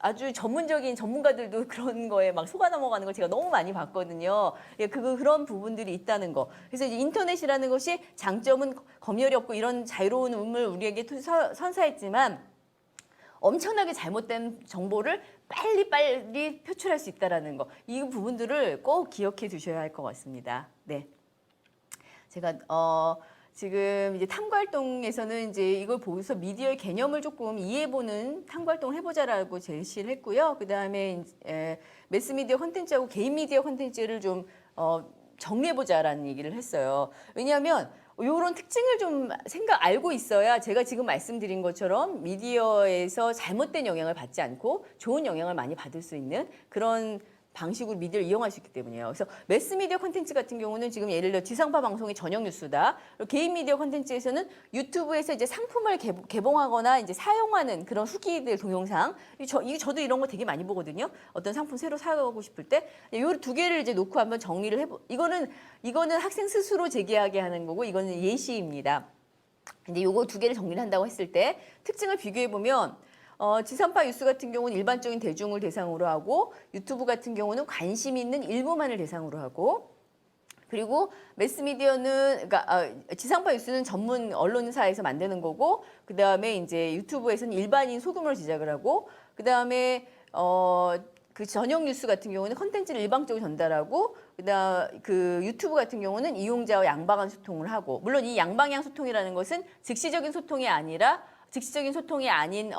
아주 전문적인 전문가들도 그런 거에 막 속아 넘어가는 걸 제가 너무 많이 봤거든요. 그런 부분들이 있다는 거. 그래서 이제 인터넷이라는 것이 장점은 검열이 없고 이런 자유로움을 우리에게 선사했지만 엄청나게 잘못된 정보를 빨리 표출할 수 있다는 거. 이 부분들을 꼭 기억해 두셔야 할 것 같습니다. 네. 제가 지금 이제 탐구활동에서는 이제 이걸 보고서 미디어의 개념을 조금 이해해보는 탐구활동을 해보자라고 제시를 했고요. 그 다음에 매스미디어 콘텐츠하고 개인 미디어 콘텐츠를 좀 정리해보자라는 얘기를 했어요. 왜냐하면 이런 특징을 좀 알고 있어야 제가 지금 말씀드린 것처럼 미디어에서 잘못된 영향을 받지 않고 좋은 영향을 많이 받을 수 있는 그런 방식으로 미디어를 이용할 수 있기 때문이에요. 그래서 매스미디어 콘텐츠 같은 경우는 지금 예를 들어 지상파 방송이 저녁 뉴스다. 그리고 개인 미디어 콘텐츠에서는 유튜브에서 이제 상품을 개봉하거나 이제 사용하는 그런 후기들 동영상. 저도 이런 거 되게 많이 보거든요. 어떤 상품 새로 사가고 싶을 때. 이 두 개를 이제 놓고 한번 정리를 이거는 학생 스스로 제기하게 하는 거고, 이거는 예시입니다. 근데 요거 두 개를 정리를 한다고 했을 때 특징을 비교해 보면 지상파 뉴스 같은 경우는 일반적인 대중을 대상으로 하고, 유튜브 같은 경우는 관심 있는 일부만을 대상으로 하고, 그리고 매스미디어는, 그러니까 지상파 뉴스는 전문 언론사에서 만드는 거고, 그 다음에 이제 유튜브에서는 일반인 소규모로 제작을 하고, 그 다음에 그 저녁 뉴스 같은 경우는 콘텐츠를 일방적으로 전달하고, 그 유튜브 같은 경우는 이용자와 양방향 소통을 하고, 물론 이 양방향 소통이라는 것은 즉시적인 소통이 아닌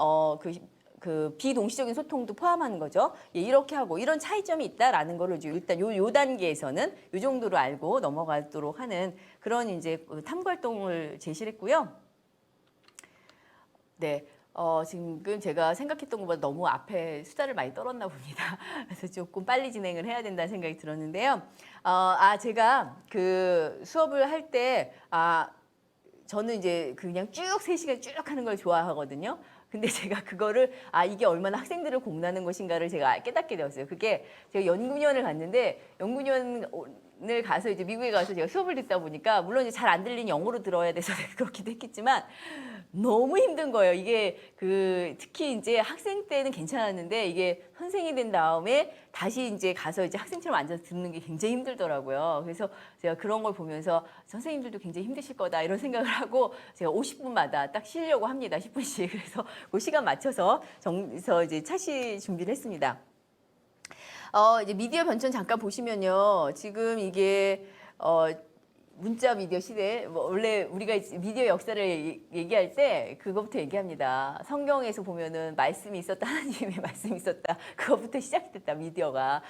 그 비동시적인 소통도 포함하는 거죠. 이렇게 하고 이런 차이점이 있다라는 거를 일단 요 단계에서는 요 정도로 알고 넘어가도록 하는 그런 이제 탐구 활동을 제시를 했고요. 네. 지금 제가 생각했던 것보다 너무 앞에 수다를 많이 떨었나 봅니다. 그래서 조금 빨리 진행을 해야 된다는 생각이 들었는데요. 제가 그 수업을 할 때, 저는 이제 그냥 쭉 3시간 쭉 하는 걸 좋아하거든요. 근데 제가 그거를 이게 얼마나 학생들을 공부하는 것인가를 제가 깨닫게 되었어요. 그게 제가 연구년을 갔는데, 연구년을 가서 이제 미국에 가서 제가 수업을 듣다 보니까 물론 이제 잘 안 들리는 영어로 들어야 돼서 그렇기도 했겠지만 너무 힘든 거예요. 이게 특히 이제 학생 때는 괜찮았는데 이게 선생이 된 다음에 다시 이제 가서 이제 학생처럼 앉아서 듣는 게 굉장히 힘들더라고요. 그래서 제가 그런 걸 보면서 선생님들도 굉장히 힘드실 거다 이런 생각을 하고 제가 50분마다 딱 쉬려고 합니다. 10분씩. 그래서 그 시간 맞춰서 이제 차시 준비를 했습니다. 이제 미디어 변천 잠깐 보시면요. 지금 이게 문자 미디어 시대, 원래 우리가 미디어 역사를 얘기할 때 그것부터 얘기합니다. 성경에서 보면은 말씀이 있었다, 하나님의 말씀이 있었다. 그것부터 시작됐다, 미디어가.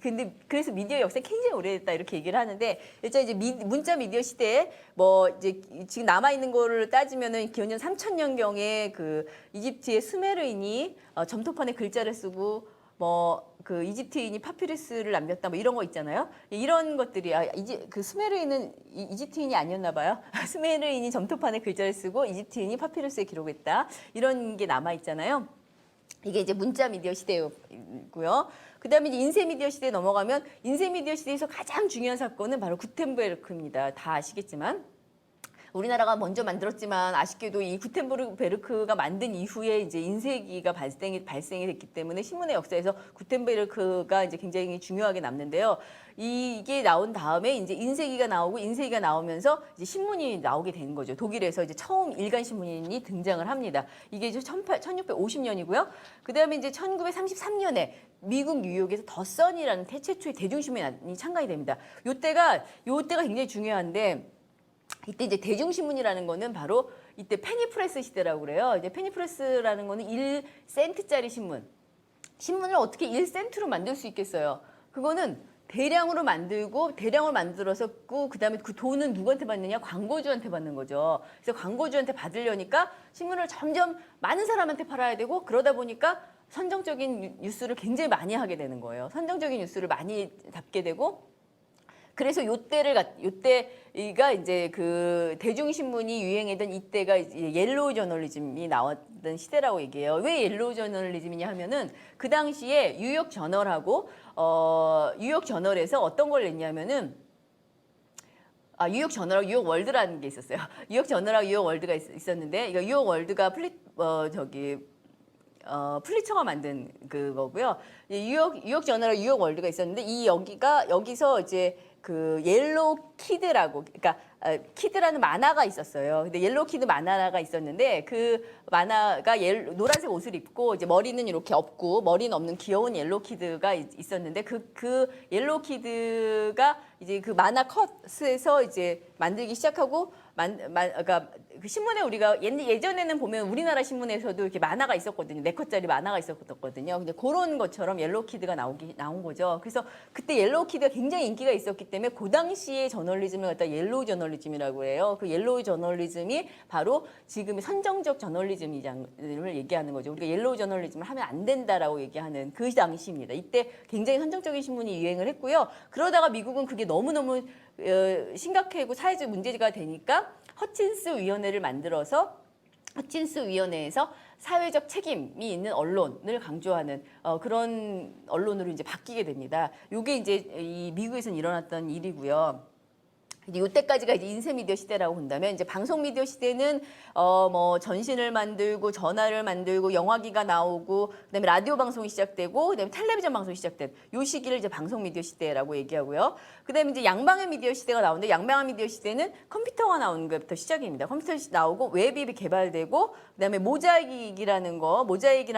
근데 그래서 미디어 역사가 굉장히 오래됐다 이렇게 얘기를 하는데, 일단 이제 문자 미디어 시대에 이제 지금 남아 있는 거를 따지면은 기원전 3000년경에 그 이집트의 수메르인이 점토판에 글자를 쓰고 그 이집트인이 파피루스를 남겼다 이런 거 있잖아요. 이런 것들이 그 수메르인은 이집트인이 아니었나 봐요. 수메르인이 점토판에 글자를 쓰고 이집트인이 파피루스에 기록했다. 이런 게 남아 있잖아요. 이게 이제 문자 미디어 시대고요. 그다음에 이제 인쇄 미디어 시대에 넘어가면 인쇄 미디어 시대에서 가장 중요한 사건은 바로 구텐베르크입니다. 다 아시겠지만 우리나라가 먼저 만들었지만 아쉽게도 이 구텐베르크가 만든 이후에 이제 인쇄기가 발생이 됐기 때문에 신문의 역사에서 구텐베르크가 이제 굉장히 중요하게 남는데요. 이게 나온 다음에 이제 인쇄기가 나오고 인쇄기가 나오면서 이제 신문이 나오게 되는 거죠. 독일에서 이제 처음 일간 신문이 등장을 합니다. 이게 이제 1650년이고요. 그다음에 이제 1933년에 미국 뉴욕에서 더 선이라는 최초의 대중신문이 창간이 됩니다. 요때가 굉장히 중요한데 이때 이제 대중신문이라는 거는 바로 이때 페니프레스 시대라고 그래요. 이제 페니프레스라는 거는 1센트짜리 신문을 어떻게 1센트로 만들 수 있겠어요? 그거는 대량으로 만들어서 그다음에 그 돈은 누구한테 받느냐? 광고주한테 받는 거죠. 그래서 광고주한테 받으려니까 신문을 점점 많은 사람한테 팔아야 되고 그러다 보니까 선정적인 뉴스를 굉장히 많이 하게 되는 거예요. 선정적인 뉴스를 많이 담게 되고 그래서 요때가 이제 그 대중신문이 유행했던 이때가 이제 옐로우 저널리즘이 나왔던 시대라고 얘기해요. 왜 옐로우 저널리즘이냐 하면은 그 당시에 뉴욕 저널하고 뉴욕 저널에서 어떤 걸 냈냐면은 뉴욕 저널하고 뉴욕 월드라는 게 있었어요. 뉴욕 저널하고 뉴욕 월드가 있었는데 이거 뉴욕 월드가 플리처가 만든 그거고요. 뉴욕 저널하고 뉴욕 월드가 있었는데 여기서 이제 그 옐로우 키드라고 그러니까 키드라는 만화가 있었어요. 근데 옐로우 키드 만화가 있었는데 그 만화가 노란색 옷을 입고 이제 머리는 이렇게 없고 머리는 없는 귀여운 옐로우 키드가 있었는데 그 옐로우 키드가 이제 그 만화 컷에서 이제 만들기 시작하고 그러니까 그 신문에 우리가 예전에는 보면 우리나라 신문에서도 이렇게 만화가 있었거든요. 4컷짜리 만화가 있었거든요. 근데 그런 것처럼 옐로우 키드가 나온 거죠. 그래서 그때 옐로우 키드가 굉장히 인기가 있었기 때문에 그 당시의 저널리즘을 갖다 옐로우 저널리즘이라고 해요. 그 옐로우 저널리즘이 바로 지금의 선정적 저널리즘을 얘기하는 거죠. 우리가 옐로우 저널리즘을 하면 안 된다라고 얘기하는 그 당시입니다. 이때 굉장히 선정적인 신문이 유행을 했고요. 그러다가 미국은 그게 너무너무 심각하고 사회적 문제가 되니까 허친스 위원회를 만들어서 허친스 위원회에서 사회적 책임이 있는 언론을 강조하는 그런 언론으로 이제 바뀌게 됩니다. 이게 이제 이 미국에서는 일어났던 일이고요. 이때까지가 이제 인쇄 미디어 시대라고 본다면 이제 방송 미디어 시대는 뭐 전신을 만들고 전화를 만들고 영화기가 나오고 그다음에 라디오 방송이 시작되고 그다음에 텔레비전 방송이 시작된 요 시기를 이제 방송 미디어 시대라고 얘기하고요. 그다음에 이제 양방의 미디어 시대가 나오는데 양방의 미디어 시대는 컴퓨터가 나오는 것부터 시작입니다. 컴퓨터가 나오고 웹이 개발되고 그다음에 모자이크라는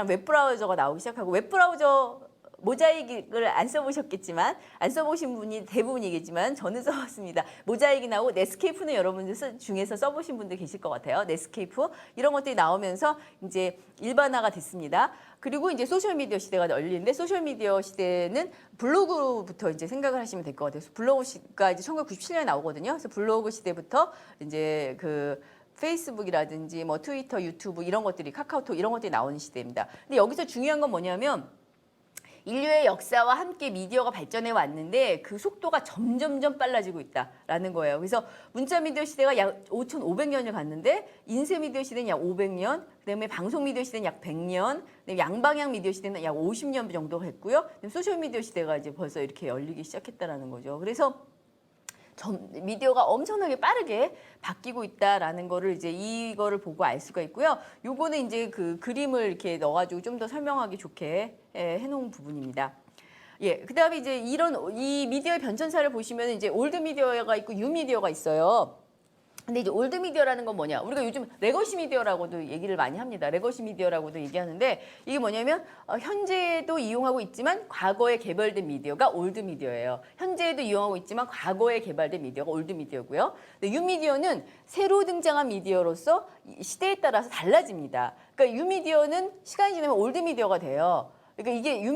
웹브라우저가 나오기 시작하고 웹브라우저 모자이크를 안 써보셨겠지만 안 써보신 분이 대부분이겠지만 저는 써봤습니다. 모자이크 나오고 넷스케이프는 여러분들 중에서 써보신 분들 계실 것 같아요. 넷스케이프 이런 것들이 나오면서 이제 일반화가 됐습니다. 그리고 이제 소셜 미디어 시대가 열리는데 소셜 미디어 시대는 블로그부터 이제 생각을 하시면 될 것 같아요. 블로그가 이제 1997년에 나오거든요. 그래서 블로그 시대부터 이제 그 페이스북이라든지 뭐 트위터, 유튜브 이런 것들이 카카오톡 이런 것들이 나오는 시대입니다. 근데 여기서 중요한 건 뭐냐면 인류의 역사와 함께 미디어가 발전해 왔는데 그 속도가 점점점 빨라지고 있다라는 거예요. 그래서 문자 미디어 시대가 약 5,500년을 갔는데 인쇄 미디어 시대는 약 500년, 그다음에 방송 미디어 시대는 약 100년, 그다음에 양방향 미디어 시대는 약 50년 정도 했고요. 소셜 미디어 시대가 이제 벌써 이렇게 열리기 시작했다라는 거죠. 그래서 미디어가 엄청나게 빠르게 바뀌고 있다라는 거를 이제 이거를 보고 알 수가 있고요. 요거는 이제 그 그림을 이렇게 넣어가지고 좀 더 설명하기 좋게 해놓은 부분입니다. 예, 그다음에 이제 이 미디어의 변천사를 보시면 이제 올드 미디어가 있고 뉴 미디어가 있어요. 근데 이제 올드 미디어라는 건 뭐냐? 우리가 요즘 레거시 미디어라고도 얘기를 많이 합니다. 레거시 미디어라고도 얘기하는데 이게 뭐냐면 현재도 이용하고 있지만 과거에 개발된 미디어가 올드 미디어예요. 현재에도 이용하고 있지만 과거에 개발된 미디어가 올드 미디어고요. 뉴 미디어는 새로 등장한 미디어로서 시대에 따라서 달라집니다. 그러니까 뉴 미디어는 시간이 지나면 올드 미디어가 돼요. 그러니까 이게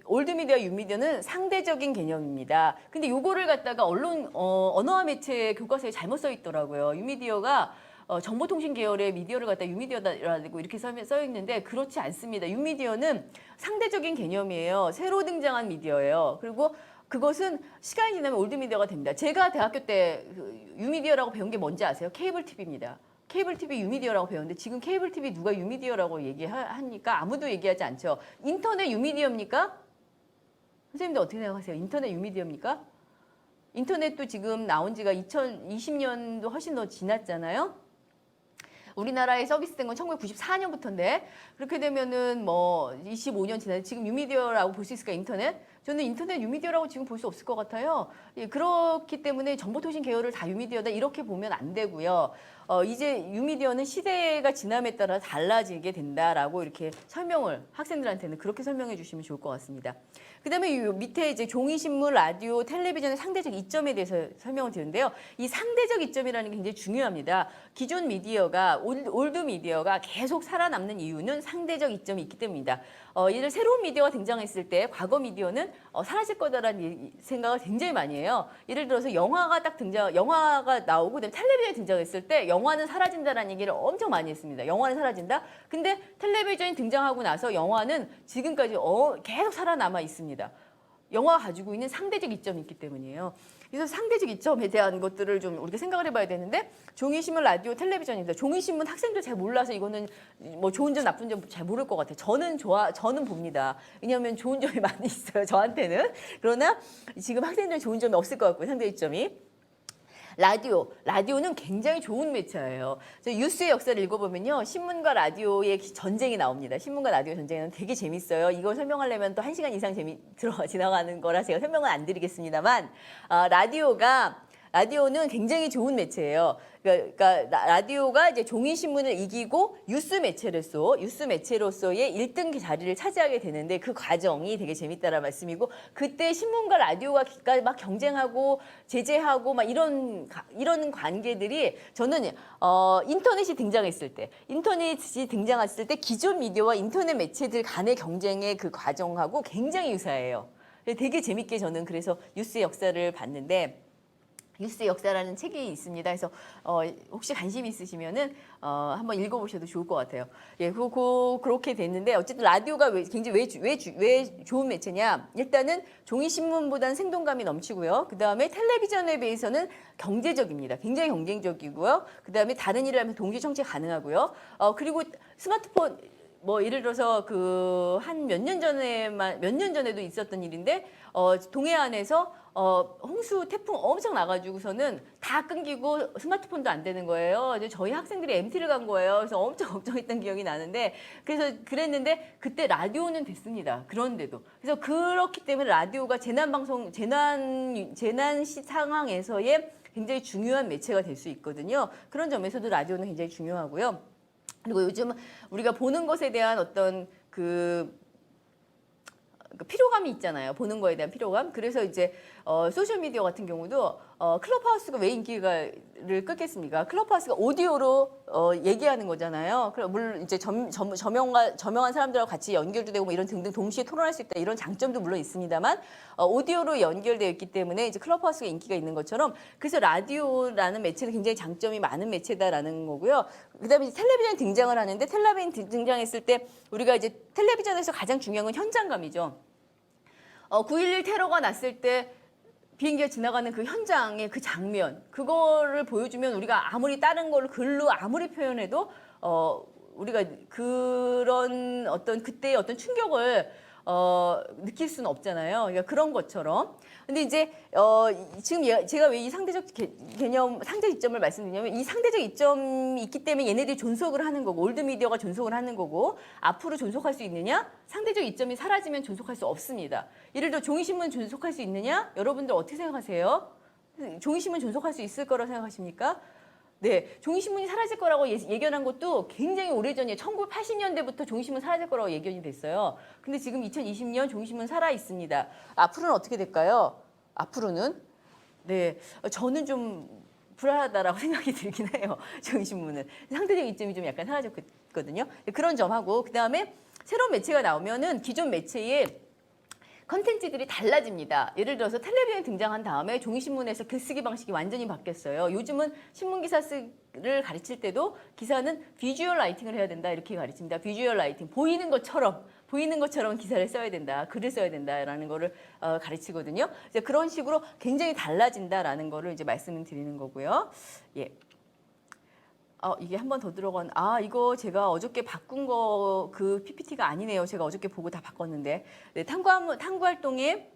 올드 미디어, 뉴 미디어는 상대적인 개념입니다. 근데 요거를 갖다가 언어와 매체 교과서에 잘못 써 있더라고요. 뉴 미디어가 정보통신 계열의 미디어를 갖다 뉴 미디어라고 이렇게 써 있는데 그렇지 않습니다. 뉴 미디어는 상대적인 개념이에요. 새로 등장한 미디어예요. 그리고 그것은 시간이 지나면 올드 미디어가 됩니다. 제가 대학교 때 뉴 미디어라고 배운 게 뭔지 아세요? 케이블 TV입니다. 케이블 TV 유미디어라고 배웠는데 지금 케이블 TV 누가 유미디어라고 얘기하니까 아무도 얘기하지 않죠. 인터넷 유미디어입니까? 선생님들 어떻게 생각하세요? 인터넷 유미디어입니까? 인터넷도 지금 나온 지가 2020년도 훨씬 더 지났잖아요. 우리나라에 서비스된 건 1994년부터인데 그렇게 되면은 뭐 25년 지났는데 지금 유미디어라고 볼 수 있을까 인터넷? 저는 인터넷 유미디어라고 지금 볼 수 없을 것 같아요. 예, 그렇기 때문에 정보통신 계열을 다 유미디어다 이렇게 보면 안 되고요. 이제 유미디어는 시대가 지남에 따라 달라지게 된다라고 이렇게 설명을 학생들한테는 그렇게 설명해 주시면 좋을 것 같습니다. 그다음에 밑에 이제 종이신문, 라디오, 텔레비전의 상대적 이점에 대해서 설명을 드리는데요. 이 상대적 이점이라는 게 굉장히 중요합니다. 기존 미디어가 올드 미디어가 계속 살아남는 이유는 상대적 이점이 있기 때문입니다. 예를 새로운 미디어가 등장했을 때 과거 미디어는 사라질 거다라는 생각을 굉장히 많이 해요. 예를 들어서 영화가 나오고 그다음에 텔레비전이 등장했을 때 영화는 사라진다라는 얘기를 엄청 많이 했습니다. 영화는 사라진다. 근데 텔레비전이 등장하고 나서 영화는 지금까지 계속 살아남아 있습니다. 영화가 가지고 있는 상대적 이점이 있기 때문이에요. 그래서 상대적 이점에 대한 것들을 좀 우리가 생각을 해봐야 되는데 종이신문, 라디오, 텔레비전입니다. 종이신문 학생들 잘 몰라서 이거는 뭐 좋은 점, 나쁜 점 잘 모를 것 같아요. 저는 봅니다. 왜냐하면 좋은 점이 많이 있어요. 저한테는. 그러나 지금 학생들은 좋은 점이 없을 것 같고요. 상대적 이점이. 라디오는 굉장히 좋은 매체예요. 뉴스의 역사를 읽어보면요. 신문과 라디오의 전쟁이 나옵니다. 신문과 라디오 전쟁은 되게 재밌어요. 이걸 설명하려면 또 1시간 이상 지나가는 거라 제가 설명은 안 드리겠습니다만 라디오는 굉장히 좋은 매체예요. 그러니까 라디오가 이제 종이신문을 이기고 뉴스 매체로서의 1등 자리를 차지하게 되는데 그 과정이 되게 재밌다는 말씀이고 그때 신문과 라디오가 막 경쟁하고 제재하고 막 이런 관계들이 저는 인터넷이 등장했을 때 기존 미디어와 인터넷 매체들 간의 경쟁의 그 과정하고 굉장히 유사해요. 되게 재밌게 저는 그래서 뉴스의 역사를 봤는데 뉴스의 역사라는 책이 있습니다. 그래서 혹시 관심 있으시면은 한번 읽어보셔도 좋을 것 같아요. 예, 그렇게 됐는데 어쨌든 라디오가 굉장히 왜 좋은 매체냐? 일단은 종이 신문보다는 생동감이 넘치고요. 그 다음에 텔레비전에 비해서는 경제적입니다. 굉장히 경쟁적이고요. 그 다음에 다른 일을 하면 동시 청취 가능하고요. 그리고 스마트폰 뭐 예를 들어서 그 한 몇 년 전에도 있었던 일인데 동해안에서 홍수 태풍 엄청 나가지고서는 다 끊기고 스마트폰도 안 되는 거예요. 이제 저희 학생들이 MT를 간 거예요. 그래서 엄청 걱정했던 기억이 나는데 그래서 그랬는데 그때 라디오는 됐습니다. 그런데도 그래서 그렇기 때문에 라디오가 재난 상황에서의 굉장히 중요한 매체가 될 수 있거든요. 그런 점에서도 라디오는 굉장히 중요하고요. 그리고 요즘 우리가 보는 것에 대한 어떤 그 피로감이 있잖아요. 보는 거에 대한 피로감. 그래서 이제 소셜미디어 같은 경우도 클럽하우스가 왜 인기를 끌겠습니까? 클럽하우스가 오디오로 얘기하는 거잖아요. 물론 이제 저명한 사람들하고 같이 연결도 되고 뭐 이런 등등 동시에 토론할 수 있다 이런 장점도 물론 있습니다만 오디오로 연결되어 있기 때문에 이제 클럽하우스가 인기가 있는 것처럼 그래서 라디오라는 매체는 굉장히 장점이 많은 매체다라는 거고요. 그다음에 텔레비전이 등장을 하는데 텔레비전 등장했을 때 우리가 이제 텔레비전에서 가장 중요한 건 현장감이죠. 9.11 테러가 났을 때 비행기가 지나가는 그 현장의 그 장면 그거를 보여주면 우리가 아무리 다른 걸 글로 아무리 표현해도 우리가 그런 어떤 그때의 어떤 충격을 느낄 수는 없잖아요. 그러니까 그런 것처럼. 근데 이제 지금 제가 왜 이 상대적 개념, 상대적 이점을 말씀드리냐면 이 상대적 이점이 있기 때문에 얘네들이 존속을 하는 거고 올드 미디어가 존속을 하는 거고 앞으로 존속할 수 있느냐? 상대적 이점이 사라지면 존속할 수 없습니다. 예를 들어 종이신문 존속할 수 있느냐? 여러분들 어떻게 생각하세요? 종이신문 존속할 수 있을 거라고 생각하십니까? 네, 종이신문이 사라질 거라고 예견한 것도 굉장히 오래전이에요. 1980년대부터 종이신문 사라질 거라고 예견이 됐어요. 근데 지금 2020년 종이신문 살아 있습니다. 앞으로는 어떻게 될까요? 앞으로는 네, 저는 좀 불안하다라고 생각이 들긴 해요. 종이신문은 상대적 이점이 좀 약간 사라졌거든요. 그런 점하고 그 다음에 새로운 매체가 나오면은 기존 매체에 컨텐츠들이 달라집니다. 예를 들어서 텔레비전이 등장한 다음에 종이신문에서 글쓰기 방식이 완전히 바뀌었어요. 요즘은 신문기사 쓰기를 가르칠 때도 기사는 비주얼 라이팅을 해야 된다 이렇게 가르칩니다. 비주얼 라이팅, 보이는 것처럼 기사를 써야 된다, 글을 써야 된다라는 거를 가르치거든요. 이제 그런 식으로 굉장히 달라진다라는 거를 이제 말씀을 드리는 거고요. 예. 이게 한 번 더 들어간, 이거 제가 어저께 바꾼 거 그 PPT가 아니네요. 제가 어저께 보고 다 바꿨는데. 네, 탐구 활동에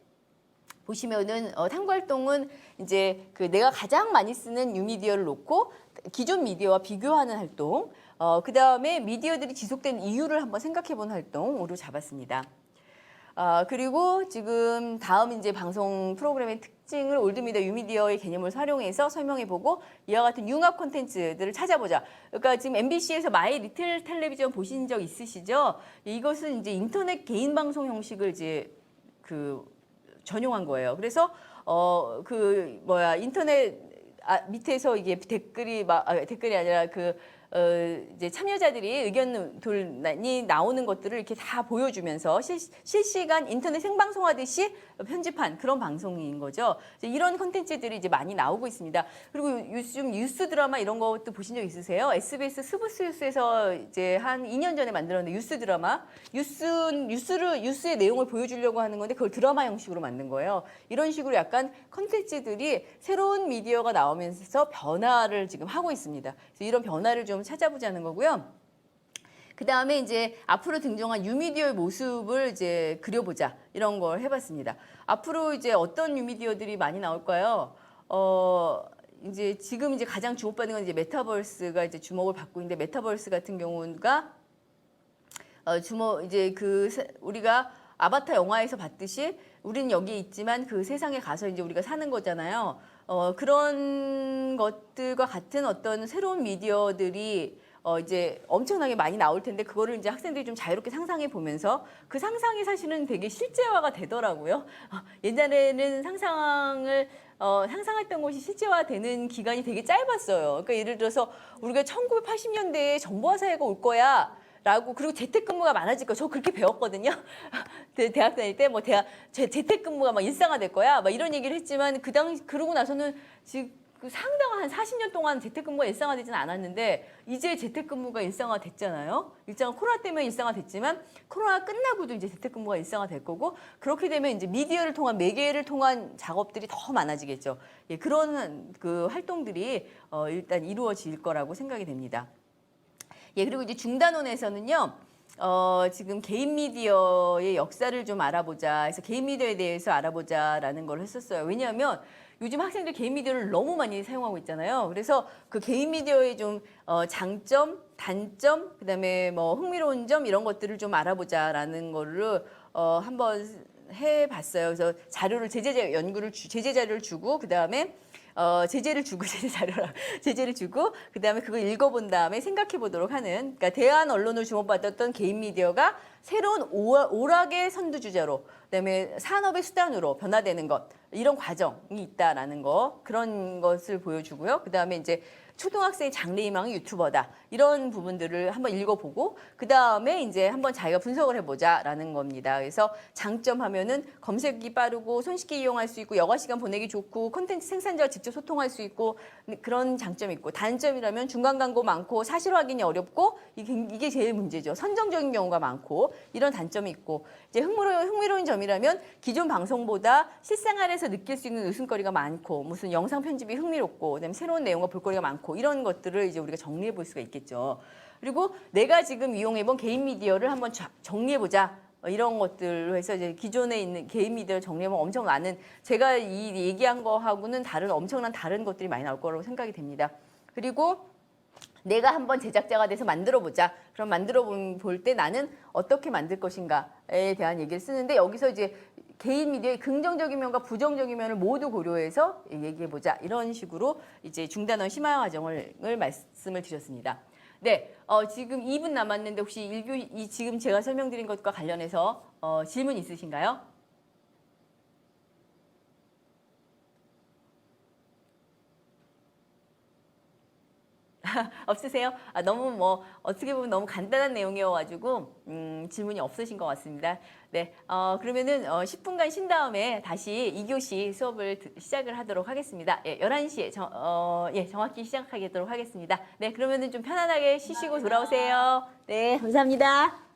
보시면은 탐구 활동은 이제 그 내가 가장 많이 쓰는 뉴미디어를 놓고 기존 미디어와 비교하는 활동, 그 다음에 미디어들이 지속된 이유를 한번 생각해보는 활동으로 잡았습니다. 그리고 지금 다음 이제 방송 프로그램의 특징을 올드미디어, 뉴미디어의 개념을 활용해서 설명해보고 이와 같은 융합 콘텐츠들을 찾아보자. 그러니까 지금 MBC에서 마이 리틀 텔레비전 보신 적 있으시죠? 이것은 이제 인터넷 개인 방송 형식을 이제 전용한 거예요. 그래서 인터넷 밑에서 이게 댓글이 아니라 이제 참여자들이 의견이 나오는 것들을 이렇게 다 보여주면서 실시간 인터넷 생방송하듯이 편집한 그런 방송인 거죠. 이런 콘텐츠들이 이제 많이 나오고 있습니다. 그리고 요즘 뉴스 드라마 이런 것도 보신 적 있으세요? SBS 스브스 뉴스에서 이제 한 2년 전에 만들었는데 뉴스 드라마, 뉴스의 내용을 보여주려고 하는 건데 그걸 드라마 형식으로 만든 거예요. 이런 식으로 약간 콘텐츠들이 새로운 미디어가 나오면서 변화를 지금 하고 있습니다. 그래서 이런 변화를 좀 찾아보자는 거고요. 그 다음에 이제 앞으로 등장한 뉴미디어의 모습을 이제 그려보자 이런 걸 해봤습니다. 앞으로 이제 어떤 뉴미디어들이 많이 나올까요? 이제 지금 이제 가장 주목받는 건 이제 메타버스가 이제 주목을 받고 있는데 메타버스 같은 경우가 이제 우리가 아바타 영화에서 봤듯이 우리는 여기 있지만 그 세상에 가서 이제 우리가 사는 거잖아요. 그런 것들과 같은 어떤 새로운 미디어들이 이제 엄청나게 많이 나올 텐데 그거를 이제 학생들이 좀 자유롭게 상상해 보면서 그 상상이 사실은 되게 실제화가 되더라고요. 옛날에는 상상했던 것이 실제화되는 기간이 되게 짧았어요. 그러니까 예를 들어서 우리가 1980년대에 정보화 사회가 올 거야. 그리고 재택근무가 많아질 거야. 저 그렇게 배웠거든요. 대학 다닐 때 재택근무가 막 일상화될 거야. 막 이런 얘기를 했지만 그러고 나서는 지금 상당한 한 40년 동안 재택근무가 일상화되지는 않았는데 이제 재택근무가 일상화됐잖아요. 코로나 때문에 일상화됐지만 코로나 끝나고도 이제 재택근무가 일상화될 거고 그렇게 되면 이제 매개를 통한 작업들이 더 많아지겠죠. 예, 그런 활동들이 일단 이루어질 거라고 생각이 됩니다. 예, 그리고 이제 중단원에서는요, 지금 개인 미디어의 역사를 좀 알아보자 해서 개인 미디어에 대해서 알아보자라는 걸 했었어요. 왜냐하면 요즘 학생들 개인 미디어를 너무 많이 사용하고 있잖아요. 그래서 그 개인 미디어의 좀 장점, 단점, 그다음에 뭐 흥미로운 점 이런 것들을 좀 알아보자라는 거를 한번 해봤어요. 그래서 제재 자료를 주고 그다음에 제재를 주고 그다음에 그걸 읽어본 다음에 생각해 보도록 하는 그러니까 대한 언론을 주목받았던 개인 미디어가 새로운 오락의 선두주자로 그다음에 산업의 수단으로 변화되는 것 이런 과정이 있다라는 거 그런 것을 보여주고요. 그다음에 이제 초등학생의 장래희망은 유튜버다. 이런 부분들을 한번 읽어보고 그다음에 이제 한번 자기가 분석을 해보자라는 겁니다. 그래서 장점 하면은 검색이 빠르고 손쉽게 이용할 수 있고 여가 시간 보내기 좋고 콘텐츠 생산자와 직접 소통할 수 있고 그런 장점이 있고 단점이라면 중간 광고 많고 사실 확인이 어렵고 이게 제일 문제죠. 선정적인 경우가 많고 이런 단점이 있고 이제 흥미로운 점이라면 기존 방송보다 실생활에서 느낄 수 있는 웃음거리가 많고 무슨 영상 편집이 흥미롭고 그다음에 새로운 내용과 볼거리가 많고 이런 것들을 이제 우리가 정리해 볼 수가 있겠죠. 그리고 내가 지금 이용해 본 개인 미디어를 한번 정리해 보자. 이런 것들로 해서 이제 기존에 있는 개인 미디어를 정리하면 엄청 많은 제가 이 얘기한 거하고는 엄청난 다른 것들이 많이 나올 거라고 생각이 됩니다. 그리고 내가 한번 제작자가 돼서 만들어 보자. 그럼 만들어 볼 때 나는 어떻게 만들 것인가에 대한 얘기를 쓰는데 여기서 이제 개인 미디어의 긍정적인 면과 부정적인 면을 모두 고려해서 얘기해 보자. 이런 식으로 이제 중단원 심화 과정을 말씀을 드렸습니다. 네, 지금 2분 남았는데 혹시 지금 제가 설명드린 것과 관련해서 질문 있으신가요? 없으세요? 너무 어떻게 보면 너무 간단한 내용이어가지고 질문이 없으신 것 같습니다. 네, 그러면은 10분간 쉰 다음에 다시 2교시 수업을 시작을 하도록 하겠습니다. 예, 11시에 정확히 시작하도록 하겠습니다. 네, 그러면은 좀 편안하게 쉬시고 돌아오세요. 네, 감사합니다.